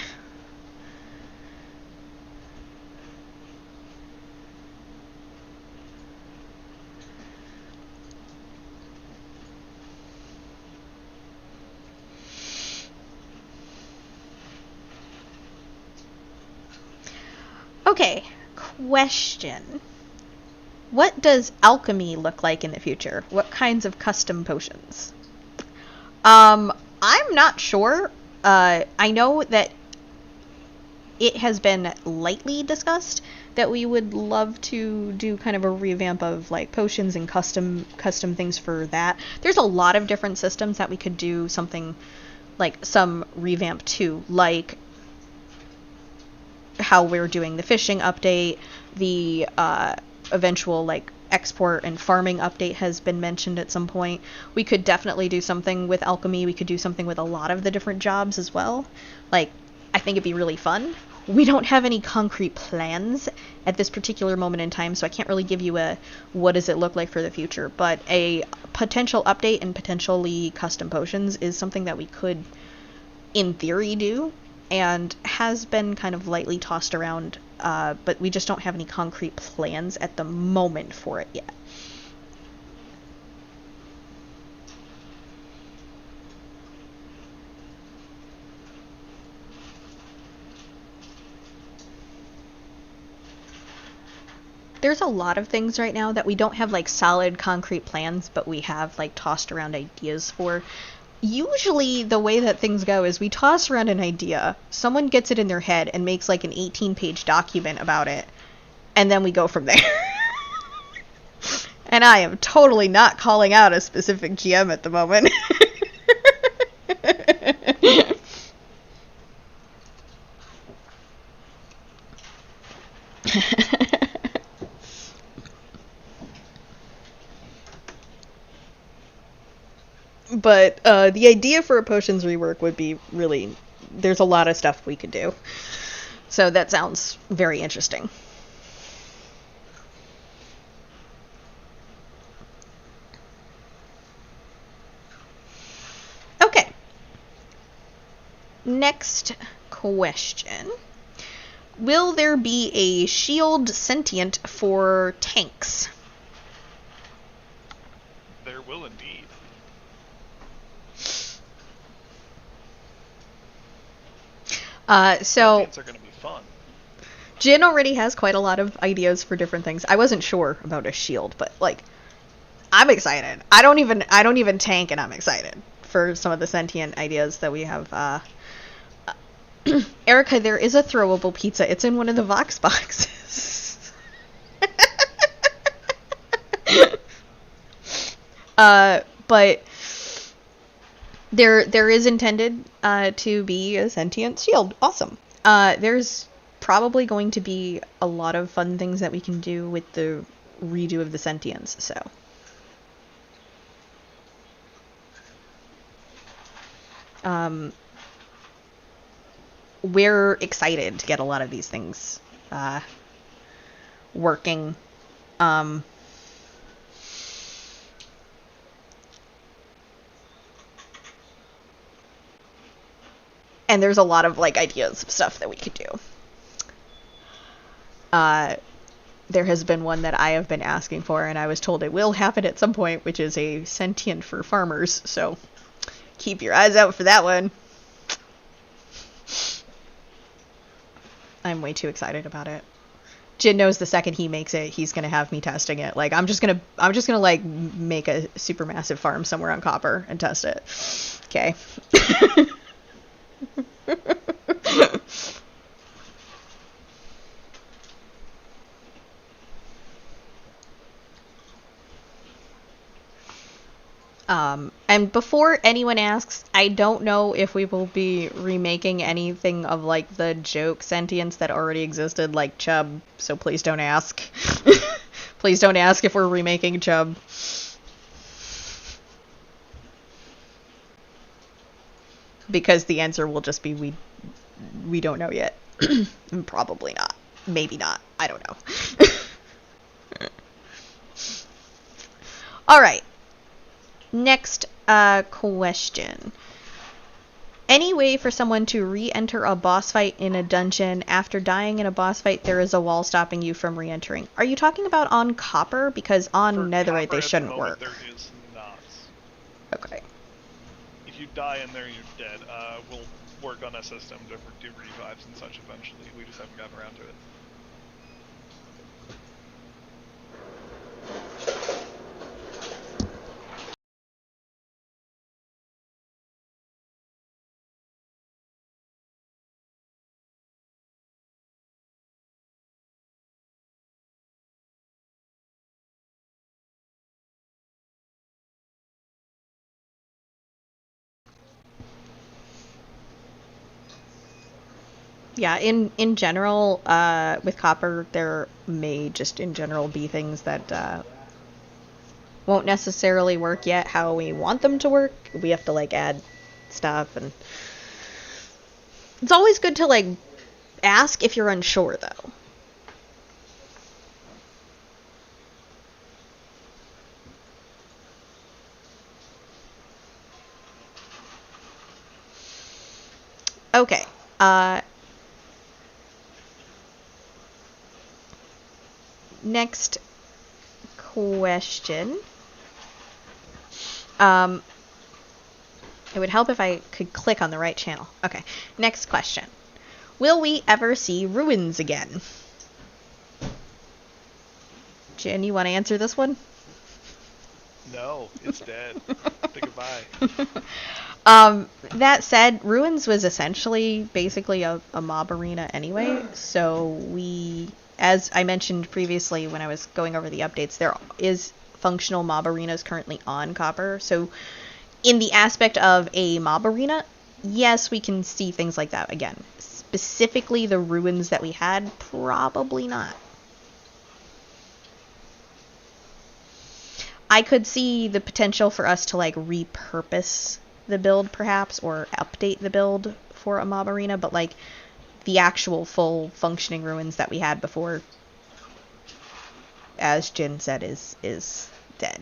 Okay, question. What does alchemy look like in the future? What kinds of custom potions? I'm not sure. I know that it has been lightly discussed that we would love to do kind of a revamp of like potions and custom things for that. There's a lot of different systems that we could do something like some revamp to, like how we're doing the fishing update, the eventual like export and farming update has been mentioned at some point. We could definitely do something with alchemy. We could do something with a lot of the different jobs as well. Like, I think it'd be really fun. We don't have any concrete plans at this particular moment in time, so I can't really give you a what does it look like for the future, but a potential update and potentially custom potions is something that we could in theory do, and has been kind of lightly tossed around, but we just don't have any concrete plans at the moment for it yet. There's a lot of things right now that we don't have like solid concrete plans, but we have like tossed around ideas for. Usually the way that things go is we toss around an idea, someone gets it in their head and makes like an 18-page document about it, and then we go from there. And I am totally not calling out a specific GM at the moment. But the idea for a potions rework would be really, there's a lot of stuff we could do. So that sounds very interesting. Okay. Next question. Will there be a shield sentient for tanks? There will indeed. So Sentients are going to be fun. Jin already has quite a lot of ideas for different things. I wasn't sure about a shield, but like, I'm excited. I don't even tank, and I'm excited for some of the sentient ideas that we have. Erica, there is a throwable pizza. It's in one of the Vox boxes. But there is intended to be a sentient shield. Awesome. There's probably going to be a lot of fun things that we can do with the redo of the sentience, so. We're excited to get a lot of these things working. And there's a lot of like ideas of stuff that we could do. There has been one that I have been asking for, and I was told it will happen at some point, which is a sentient for farmers, so keep your eyes out for that one. I'm way too excited about it. Jin knows the second he makes it, he's gonna have me testing it. Like, I'm just gonna like make a supermassive farm somewhere on Copper and test it. Okay. And before anyone asks, I don't know if we will be remaking anything of like the joke sentience that already existed, like Chubb, so please don't ask. Please don't ask if we're remaking Chubb. Because the answer will just be we don't know yet. Probably not. Maybe not. I don't know. Alright. Next question. Any way for someone to re-enter a boss fight in a dungeon after dying in a boss fight there is a wall stopping you from re-entering? Are you talking about on Copper? Because on Netherite they shouldn't work. There is not. Okay. If you die in there, you're dead. We'll work on a system to do revives and such eventually. We just haven't gotten around to it. Yeah, in general, with copper, there may just in general be things that won't necessarily work yet how we want them to work. We have to like add stuff, and it's always good to like ask if you're unsure though. Okay. Next question. It would help if I could click on the right channel. Okay. Next question. Will we ever see ruins again? Jen, you want to answer this one? No, it's dead. Say goodbye. That said, Ruins was essentially basically a mob arena anyway, so we, as I mentioned previously when I was going over the updates, there is functional mob arenas currently on Copper, so in the aspect of a mob arena, yes, we can see things like that again. Specifically the ruins that we had, probably not. I could see the potential for us to like repurpose the build perhaps, or update the build for a mob arena, but like the actual full functioning ruins that we had before, as Jin said, is dead.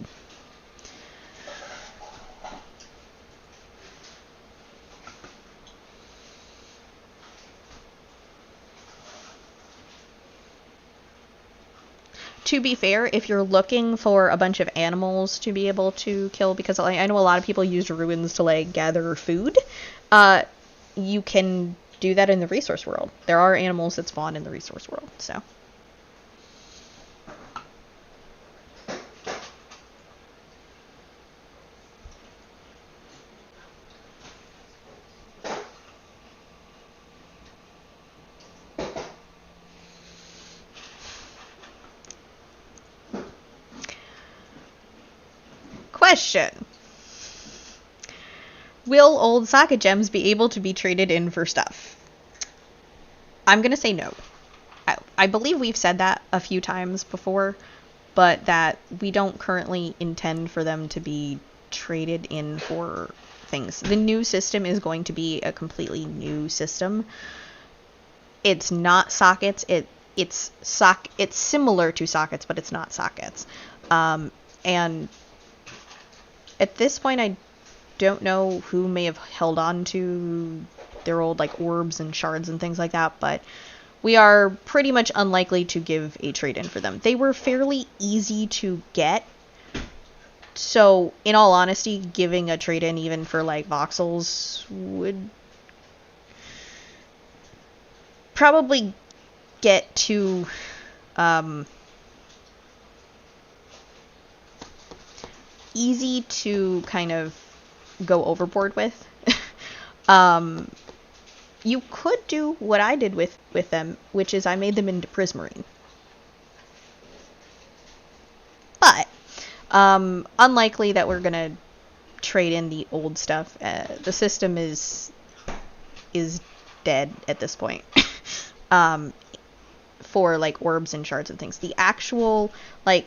To be fair, if you're looking for a bunch of animals to be able to kill, because I know a lot of people use ruins to like gather food, you can do that in the resource world. There are animals that spawn in the resource world, so. Question. Will old socket gems be able to be traded in for stuff? I'm gonna say no. I believe we've said that a few times before, but that we don't currently intend for them to be traded in for things. The new system is going to be a completely new system. It's not sockets. It's similar to sockets, but it's not sockets. And at this point, I don't know who may have held on to their old like orbs and shards and things like that, but we are pretty much unlikely to give a trade-in for them. They were fairly easy to get, so in all honesty, giving a trade-in even for like voxels would probably get to easy to kind of go overboard with. You could do what I did with them, which is I made them into Prismarine. But unlikely that we're gonna trade in the old stuff. The system is dead at this point. For like orbs and shards and things. The actual like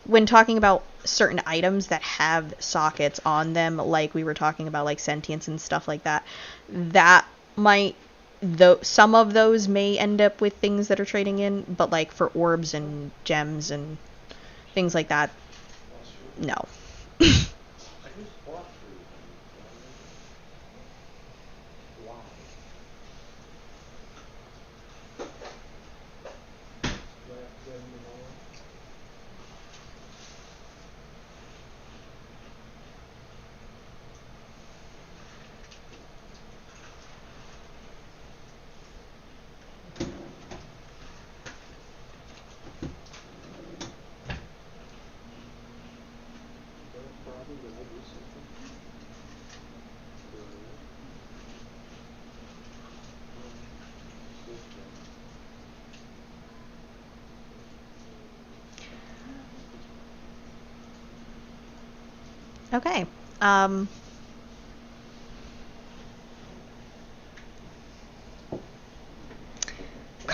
when talking about certain items that have sockets on them, like we were talking about like sentience and stuff like that, that might, though some of those may end up with things that are trading in, but like for orbs and gems and things like that, no. Okay.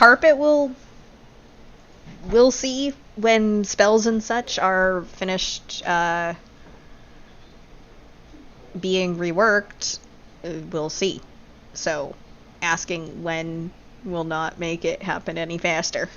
Carpet we'll see when spells and such are finished being reworked. We'll see. So asking when will not make it happen any faster.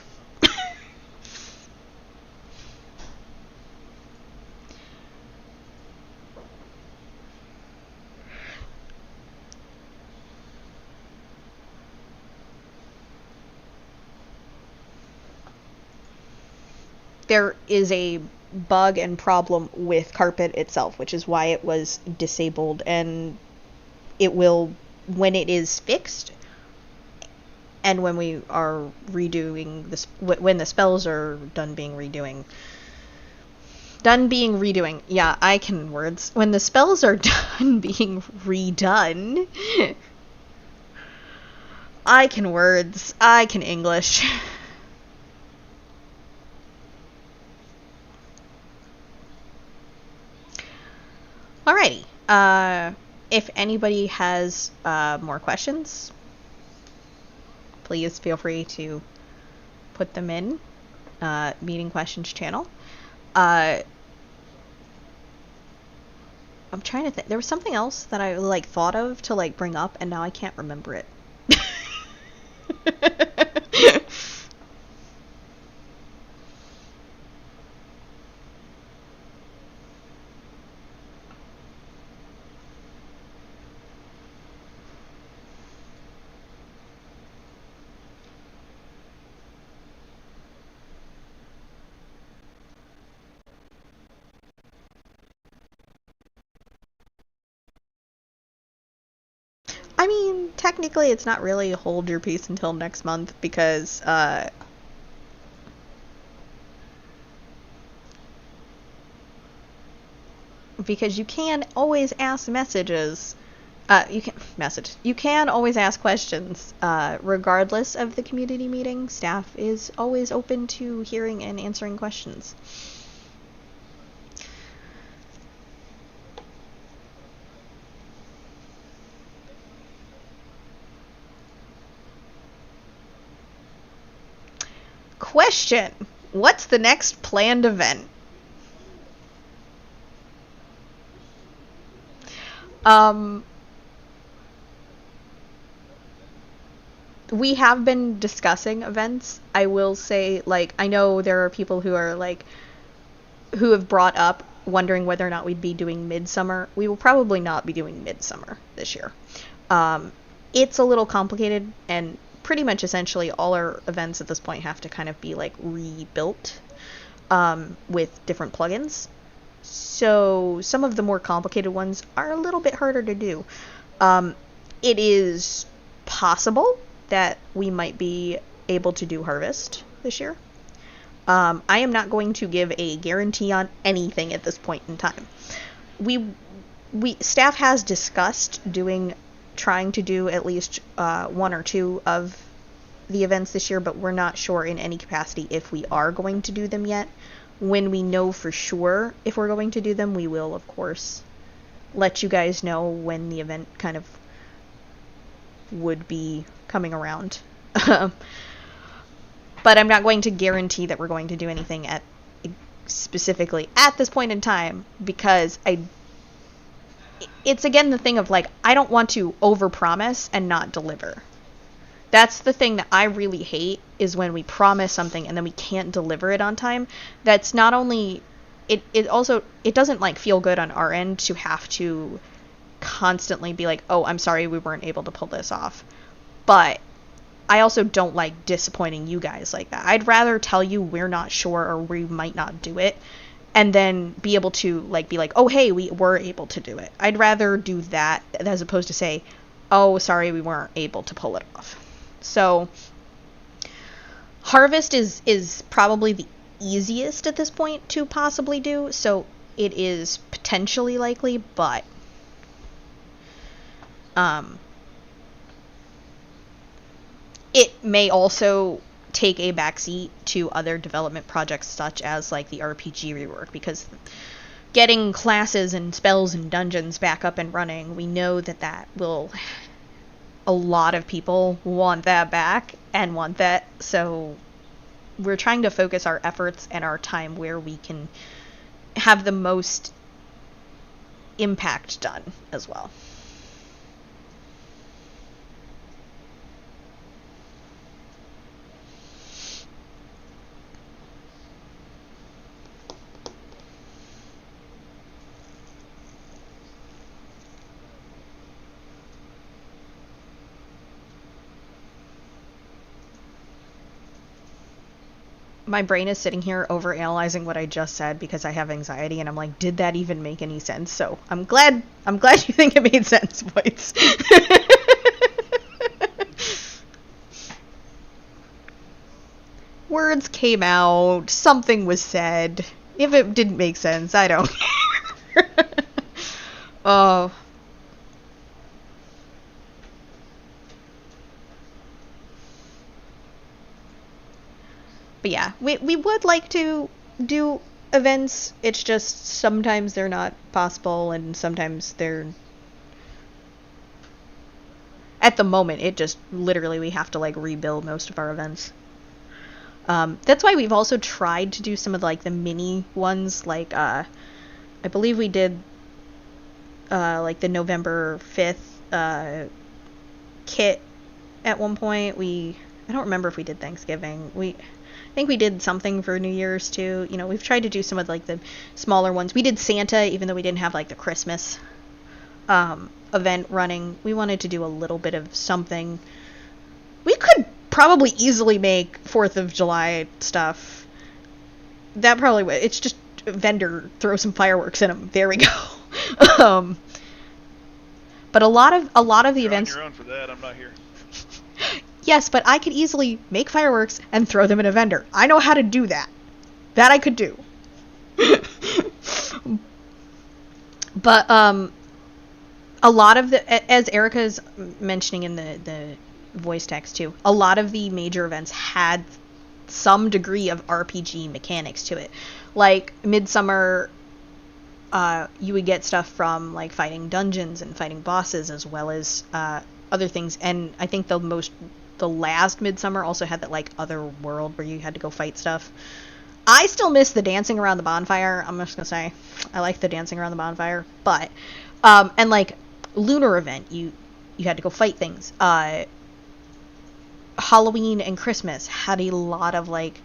There is a bug and problem with Carpet itself, which is why it was disabled, and it will, when it is fixed, and when we are redoing this, when the spells are done being redoing, yeah, I can words. When the spells are done being redone, I can words, I can English. Alrighty. If anybody has more questions, please feel free to put them in meeting questions channel. I'm trying to think. There was something else that I thought of to bring up, and now I can't remember it. I mean, technically it's not really hold your peace until next month, because you can always ask messages. You can always ask questions. Regardless of the community meeting, staff is always open to hearing and answering questions. Question: what's the next planned event? We have been discussing events. I will say, I know there are people who are who have brought up wondering whether or not we'd be doing Midsummer. We will probably not be doing Midsummer this year. It's a little complicated, and pretty much essentially all our events at this point have to kind of be rebuilt with different plugins. So some of the more complicated ones are a little bit harder to do. It is possible that we might be able to do Harvest this year. I am not going to give a guarantee on anything at this point in time. Staff has discussed trying to do at least one or two of the events this year, but we're not sure in any capacity if we are going to do them yet. When we know for sure if we're going to do them, we will, of course, let you guys know when the event kind of would be coming around. But I'm not going to guarantee that we're going to do anything specifically at this point in time, because it's again the thing of I don't want to overpromise and not deliver. That's the thing that I really hate, is when we promise something and then we can't deliver it on time. That's not only it doesn't feel good on our end to have to constantly be oh, I'm sorry we weren't able to pull this off. But I also don't like disappointing you guys like that. I'd rather tell you we're not sure or we might not do it, and then be able to be oh, hey, we were able to do it. I'd rather do that as opposed to say, oh, sorry, we weren't able to pull it off. So Harvest is probably the easiest at this point to possibly do, so it is potentially likely, but it may also take a backseat to other development projects such as the RPG rework, because getting classes and spells and dungeons back up and running, we know that will a lot of people want that back and want that, so we're trying to focus our efforts and our time where we can have the most impact done as well. My brain is sitting here overanalyzing what I just said because I have anxiety, and I'm like, did that even make any sense? So I'm glad you think it made sense, boys. Words came out, something was said. If it didn't make sense, I don't care. Oh. But yeah, we would like to do events. It's just sometimes they're not possible, and sometimes they're... At the moment, it just literally we have to like rebuild most of our events. That's why we've also tried to do some of like the mini ones. Like I believe we did like the November 5th kit at one point. I don't remember if we did Thanksgiving. I think we did something for New Year's too. You know, we've tried to do some of like the smaller ones. We did Santa, even though we didn't have like the Christmas event running. We wanted to do a little bit of something. We could probably easily make 4th of July stuff. That probably would. It's just a vendor, throw some fireworks in them. There we go. But a lot of the You're events. On your own for that. I'm not here. Yes, but I could easily make fireworks and throw them in a vendor. I know how to do that. That I could do. But a lot of the, as Erica's mentioning in the voice text too, a lot of the major events had some degree of RPG mechanics to it. Like Midsummer, you would get stuff from like fighting dungeons and fighting bosses, as well as other things. And I think the last Midsummer also had that like other world where you had to go fight stuff. I still miss the dancing around the bonfire. I'm just gonna say I like the dancing around the bonfire, but and like Lunar event, you had to go fight things. Halloween and Christmas had a lot of like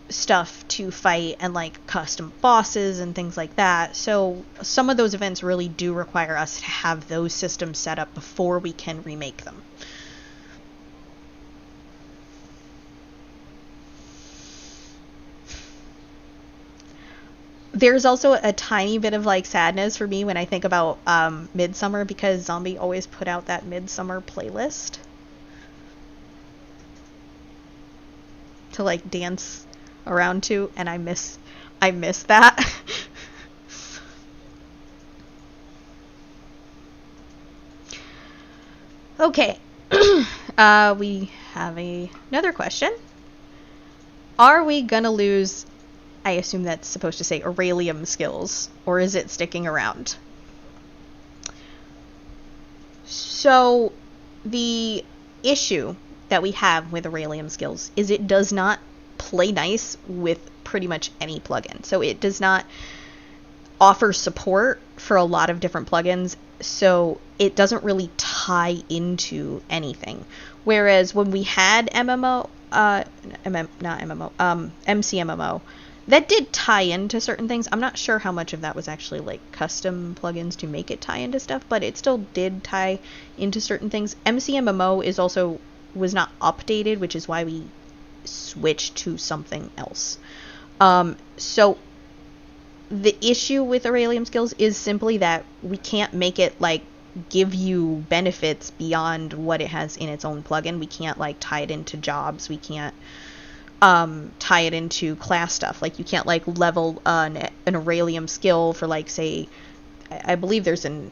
stuff to fight and like custom bosses and things like that. So some of those events really do require us to have those systems set up before we can remake them. There's also a tiny bit of like sadness for me when I think about Midsummer, because Zombie always put out that Midsummer playlist to like dance around to, and I miss that. Okay. We have another question. Are we gonna lose, I assume that's supposed to say Aurelium skills, or is it sticking around? So the issue that we have with Aurelium skills is it does not play nice with pretty much any plugin. So it does not offer support for a lot of different plugins, so it doesn't really tie into anything. Whereas when we had MCMMO, that did tie into certain things. I'm not sure how much of that was actually like custom plugins to make it tie into stuff, but it still did tie into certain things. MCMMO was not updated, which is why we switched to something else. So the issue with Aurelium skills is simply that we can't make it like give you benefits beyond what it has in its own plugin. We can't like tie it into jobs. We can't tie it into class stuff. Like you can't like level an Aurelium skill for like, say, I believe there's an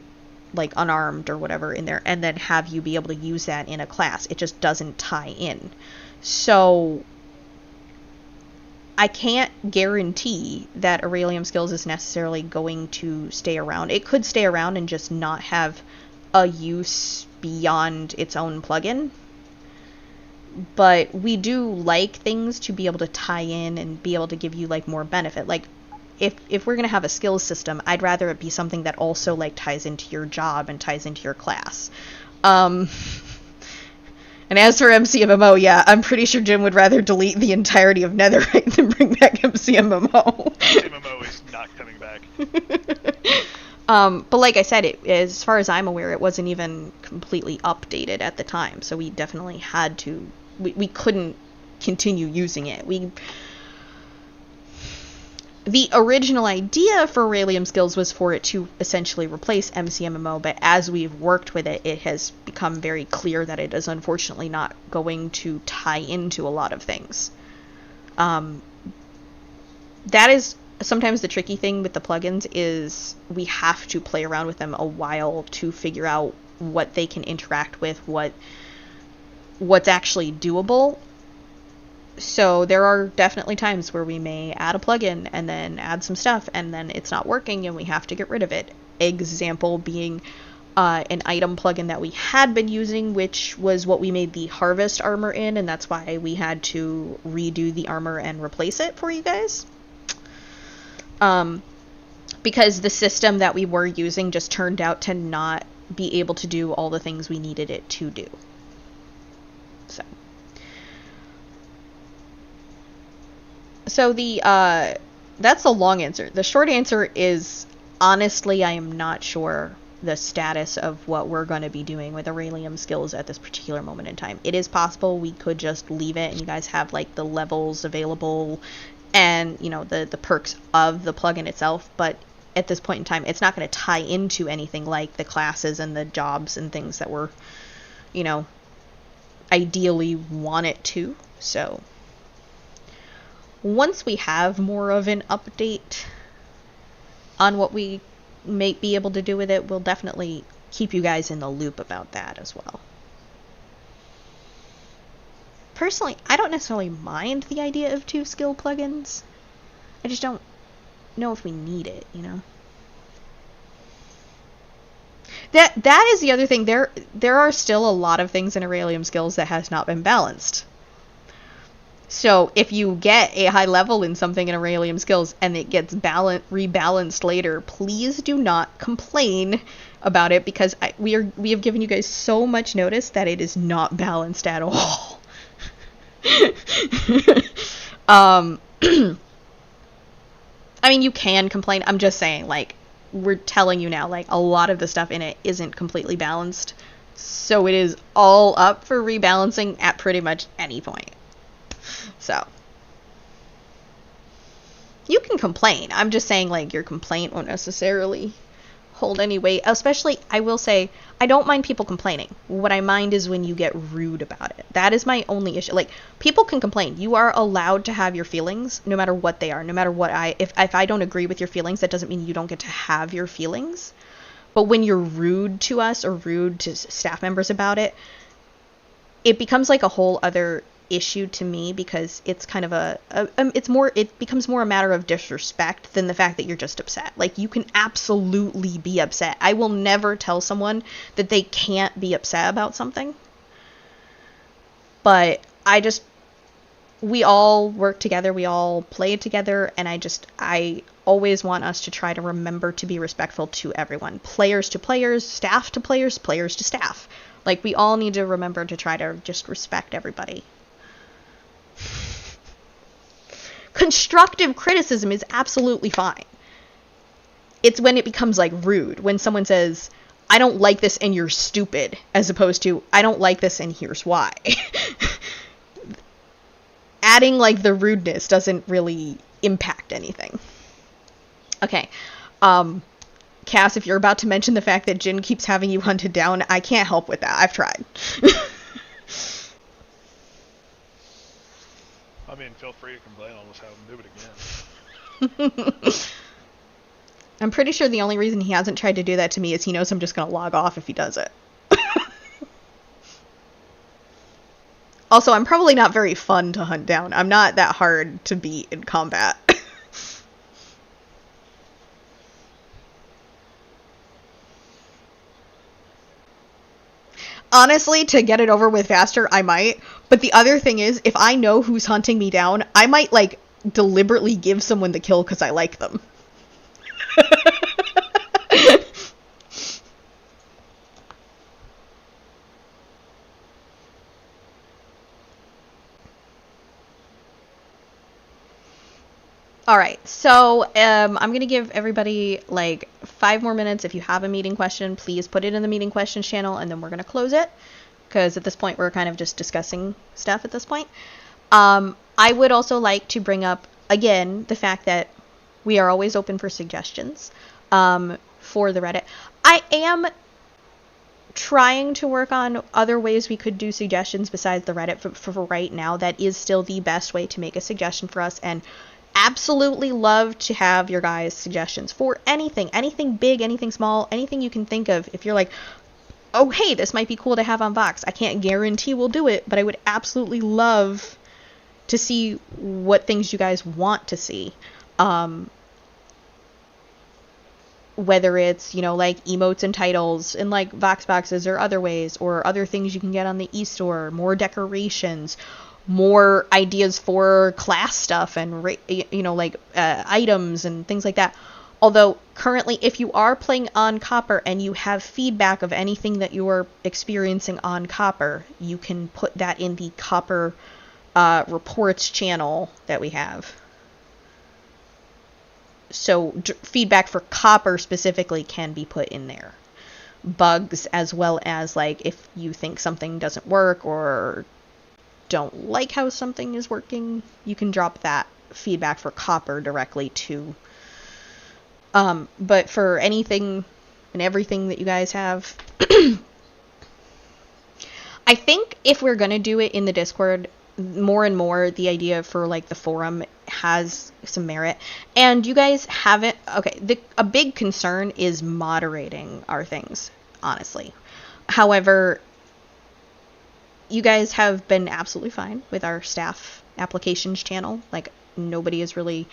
like unarmed or whatever in there, and then have you be able to use that in a class. It just doesn't tie in. So I can't guarantee that Aurelium skills is necessarily going to stay around. It could stay around and just not have a use beyond its own plugin. But we do like things to be able to tie in and be able to give you like more benefit. Like if we're gonna have a skills system, I'd rather it be something that also like ties into your job and ties into your class. And as for MCMMO, yeah, I'm pretty sure Jim would rather delete the entirety of Netherite than bring back MCMMO. MCMMO is not coming back. But like I said, as far as I'm aware, it wasn't even completely updated at the time, so we definitely had to. We couldn't continue using it. The original idea for Aurelium Skills was for it to essentially replace MCMMO, but as we've worked with it, it has become very clear that it is unfortunately not going to tie into a lot of things. That is sometimes the tricky thing with the plugins, is we have to play around with them a while to figure out what they can interact with, what's actually doable. So there are definitely times where we may add a plugin and then add some stuff and then it's not working and we have to get rid of it. Example being an item plugin that we had been using, which was what we made the harvest armor in, and that's why we had to redo the armor and replace it for you guys. Because the system that we were using just turned out to not be able to do all the things we needed it to do. So that's the long answer. The short answer is, honestly, I am not sure the status of what we're going to be doing with Aurelium Skills at this particular moment in time. It is possible we could just leave it and you guys have like the levels available and, you know, the perks of the plugin itself, but at this point in time, it's not going to tie into anything like the classes and the jobs and things that we're, you know, ideally want it to. So once we have more of an update on what we may be able to do with it, we'll definitely keep you guys in the loop about that as well. Personally, I don't necessarily mind the idea of 2 skill plugins. I just don't know if we need it, you know? That is the other thing. There are still a lot of things in Aurelium Skills that has not been balanced. So if you get a high level in something in Aurelium Skills and it gets rebalanced later, please do not complain about it, because we have given you guys so much notice that it is not balanced at all. I mean, you can complain. I'm just saying, like, we're telling you now, like, a lot of the stuff in it isn't completely balanced. So it is all up for rebalancing at pretty much any point. So you can complain. I'm just saying, like, your complaint won't necessarily hold any weight. Especially, I will say, I don't mind people complaining. What I mind is when you get rude about it. That is my only issue. Like, people can complain. You are allowed to have your feelings, no matter what they are. No matter what if I don't agree with your feelings, that doesn't mean you don't get to have your feelings. But when you're rude to us or rude to staff members about it, it becomes like a whole other issue to me, because it's kind of it becomes more a matter of disrespect than the fact that you're just upset. Like, you can absolutely be upset. I will never tell someone that they can't be upset about something, but we all work together, we all play together, and I always want us to try to remember to be respectful to everyone. Players to players, staff to players, players to staff. Like, we all need to remember to try to just respect everybody. Constructive criticism is absolutely fine. It's when it becomes, like, rude. When someone says, I don't like this and you're stupid, as opposed to, I don't like this and here's why. Adding, like, the rudeness doesn't really impact anything. Okay. Cass, if you're about to mention the fact that Jin keeps having you hunted down, I can't help with that. I've tried. I mean, feel free to complain. I'll just have him do it again. I'm pretty sure the only reason he hasn't tried to do that to me is he knows I'm just going to log off if he does it. Also, I'm probably not very fun to hunt down. I'm not that hard to beat in combat. Honestly, to get it over with faster, I might. But the other thing is, if I know who's hunting me down, I might, like, deliberately give someone the kill because I like them. Alright, so I'm going to give everybody like 5 more minutes. If you have a meeting question, please put it in the meeting questions channel, and then we're going to close it. Because at this point, we're kind of just discussing stuff at this point. I would also like to bring up, again, the fact that we are always open for suggestions for the Reddit. I am trying to work on other ways we could do suggestions besides the Reddit. For right now, that is still the best way to make a suggestion for us, and absolutely love to have your guys' suggestions for anything big, anything small, anything you can think of. If you're like, oh hey, this might be cool to have on Vox, I can't guarantee we'll do it, but I would absolutely love to see what things you guys want to see. Whether it's, you know, like emotes and titles and like Vox boxes or other ways, or other things you can get on the eStore, more decorations, more ideas for class stuff and, you know, like items and things like that. Although currently, if you are playing on Copper and you have feedback of anything that you're experiencing on Copper, you can put that in the Copper reports channel that we have. So feedback for Copper specifically can be put in there. Bugs, as well as like if you think something doesn't work or don't like how something is working, you can drop that feedback for Copper directly to. But for anything and everything that you guys have, I think if we're gonna do it in the Discord, more and more the idea for like the forum has some merit. And you guys haven't, okay, a big concern is moderating our things, honestly. However, you guys have been absolutely fine with our staff applications channel. Like, nobody has really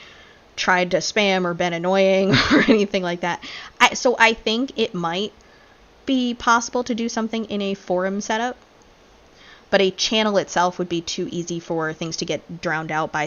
tried to spam or been annoying or anything like that. So I think it might be possible to do something in a forum setup, but a channel itself would be too easy for things to get drowned out by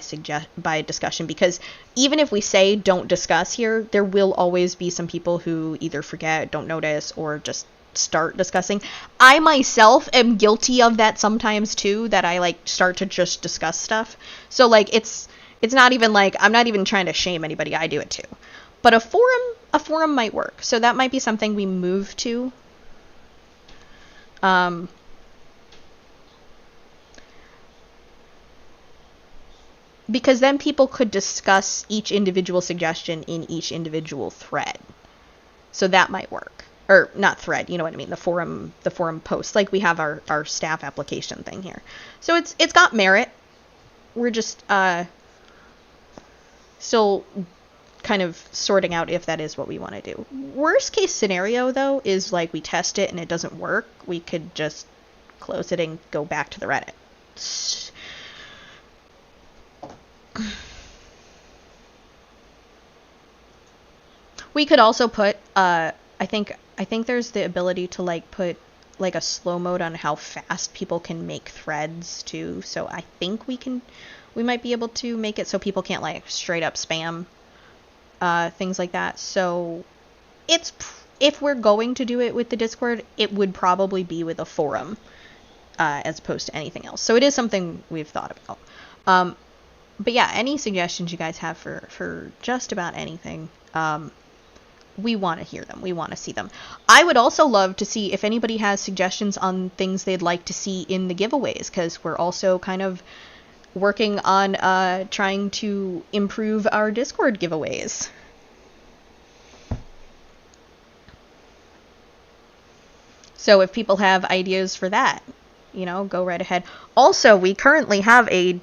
discussion, because even if we say don't discuss here, there will always be some people who either forget, don't notice, or just start discussing. I myself am guilty of that sometimes too, that I like start to just discuss stuff. So like it's not even like, I'm not even trying to shame anybody, I do it too. But a forum might work. So that might be something we move to. Because then people could discuss each individual suggestion in each individual thread. So that might work. Or not thread, you know what I mean, the forum post. Like we have our staff application thing here. So it's got merit. We're just still kind of sorting out if that is what we want to do. Worst case scenario though is like we test it and it doesn't work. We could just close it and go back to the Reddit. We could also put I think there's the ability to like put like a slow mode on how fast people can make threads too. So I think we might be able to make it so people can't like straight up spam things like that. So if we're going to do it with the Discord, it would probably be with a forum as opposed to anything else. So it is something we've thought about. But yeah, any suggestions you guys have for just about anything, we want to hear them. We want to see them. I would also love to see if anybody has suggestions on things they'd like to see in the giveaways, because we're also kind of working on trying to improve our Discord giveaways. So if people have ideas for that, you know, go right ahead. Also, we currently have a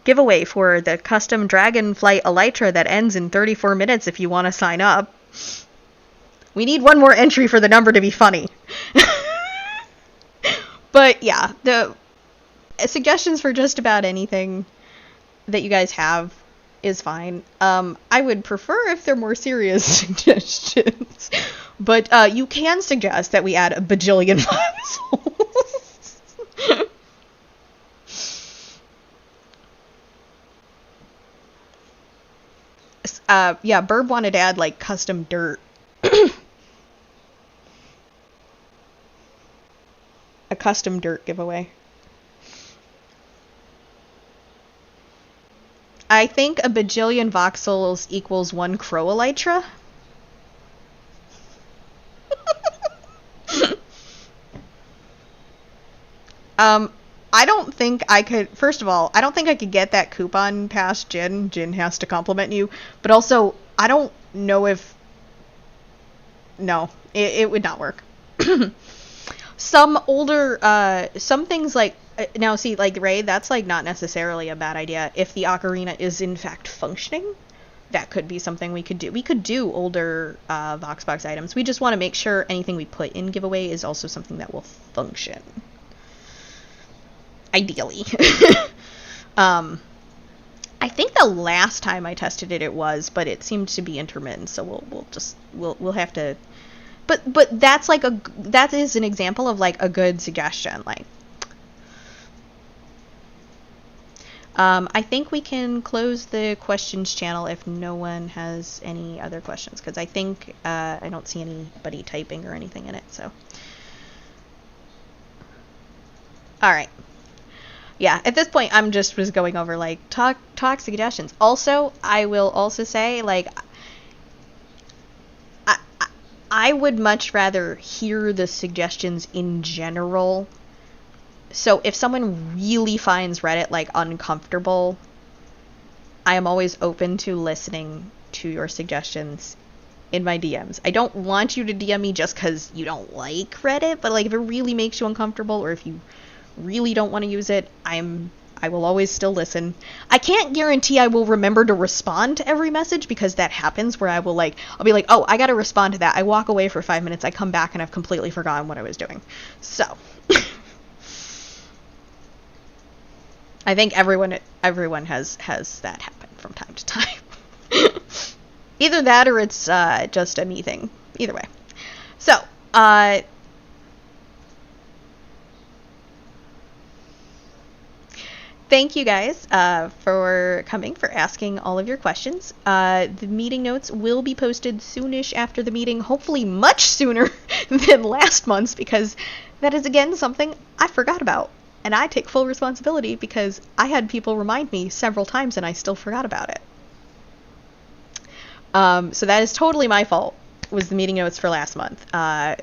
giveaway for the custom Dragonflight Elytra that ends in 34 minutes if you want to sign up. We need one more entry for the number to be funny. But yeah, the suggestions for just about anything that you guys have is fine. I would prefer if they're more serious suggestions. But you can suggest that we add a bajillion puzzles. Yeah, Burb wanted to add, like, custom dirt. A custom dirt giveaway. I think a bajillion voxels equals 1 crow elytra. I don't think I could, first of all, I don't think I could get that coupon past Jin. Jin has to compliment you. But also, I don't know if, no, it would not work. Some older, some things like, now see, like, Ray, that's, like, not necessarily a bad idea. If the ocarina is, in fact, functioning, that could be something we could do. We could do older Voxbox items. We just want to make sure anything we put in giveaway is also something that will function. Ideally. I think the last time I tested it was, but it seemed to be intermittent, so we'll have to... But that's like that is an example of like a good suggestion. Like, I think we can close the questions channel if no one has any other questions, because I think I don't see anybody typing or anything in it. So, all right, yeah. At this point, I'm just was going over like talk suggestions. Also, I will also say like, I would much rather hear the suggestions in general. So if someone really finds Reddit, like, uncomfortable, I am always open to listening to your suggestions in my DMs. I don't want you to DM me just because you don't like Reddit, but, like, if it really makes you uncomfortable or if you really don't want to use it, I will always still listen. I can't guarantee I will remember to respond to every message, because that happens where I'll be like, oh, I gotta respond to that. I walk away for 5 minutes, I come back, and I've completely forgotten what I was doing. So, I think everyone has that happen from time to time. Either that or it's just a me thing. Either way. So, thank you guys for coming, for asking all of your questions. The meeting notes will be posted soonish after the meeting, hopefully much sooner than last month's, because that is, again, something I forgot about. And I take full responsibility because I had people remind me several times and I still forgot about it. So that is totally my fault, was the meeting notes for last month.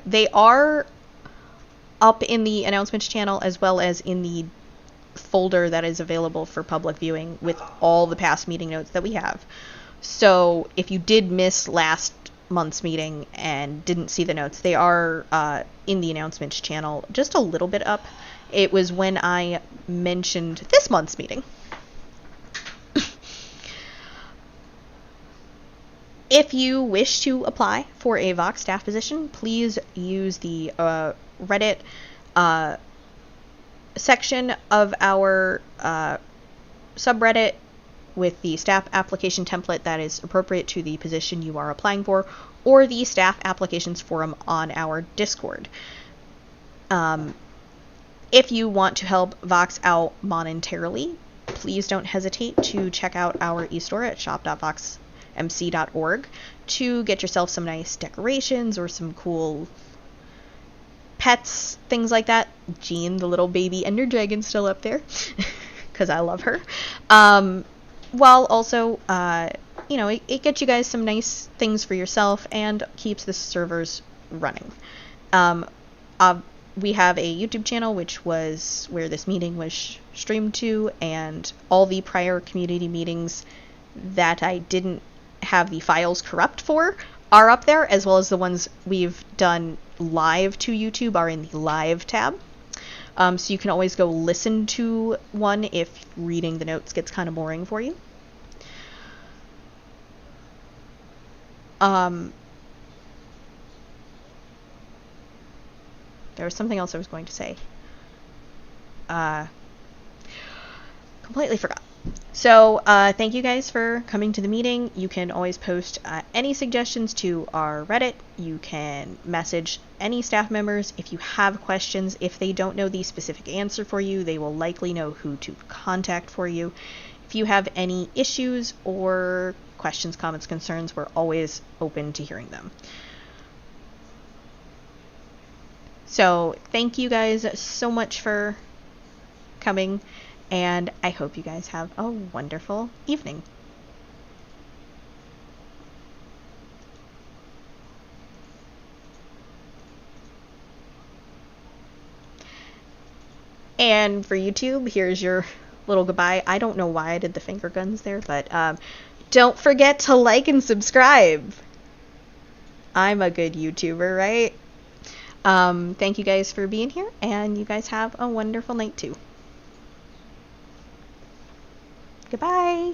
They are up in the announcements channel as well as in the folder that is available for public viewing with all the past meeting notes that we have. So if you did miss last month's meeting and didn't see the notes, they are in the announcements channel, just a little bit up. It was when I mentioned this month's meeting. If you wish to apply for a Vox staff position, please use the Reddit section of our subreddit with the staff application template that is appropriate to the position you are applying for, or the staff applications forum on our Discord. If you want to help Vox out monetarily, please don't hesitate to check out our e-store at shop.voxmc.org to get yourself some nice decorations or some cool pets, things like that. Jean, the little baby Ender Dragon's still up there, because I love her. While also, it gets you guys some nice things for yourself and keeps the servers running. We have a YouTube channel, which was where this meeting was streamed to, and all the prior community meetings that I didn't have the files corrupt for are up there, as well as the ones we've done live to YouTube are in the live tab. So you can always go listen to one if reading the notes gets kind of boring for you. There was something else I was going to say. Completely forgot. So, thank you guys for coming to the meeting. You can always post any suggestions to our Reddit. You can message any staff members if you have questions. If they don't know the specific answer for you, they will likely know who to contact for you. If you have any issues or questions, comments, concerns, we're always open to hearing them. So thank you guys so much for coming, and I hope you guys have a wonderful evening. And for YouTube, here's your little goodbye. I don't know why I did the finger guns there, but don't forget to like and subscribe. I'm a good YouTuber, right? Thank you guys for being here, and you guys have a wonderful night too. Goodbye.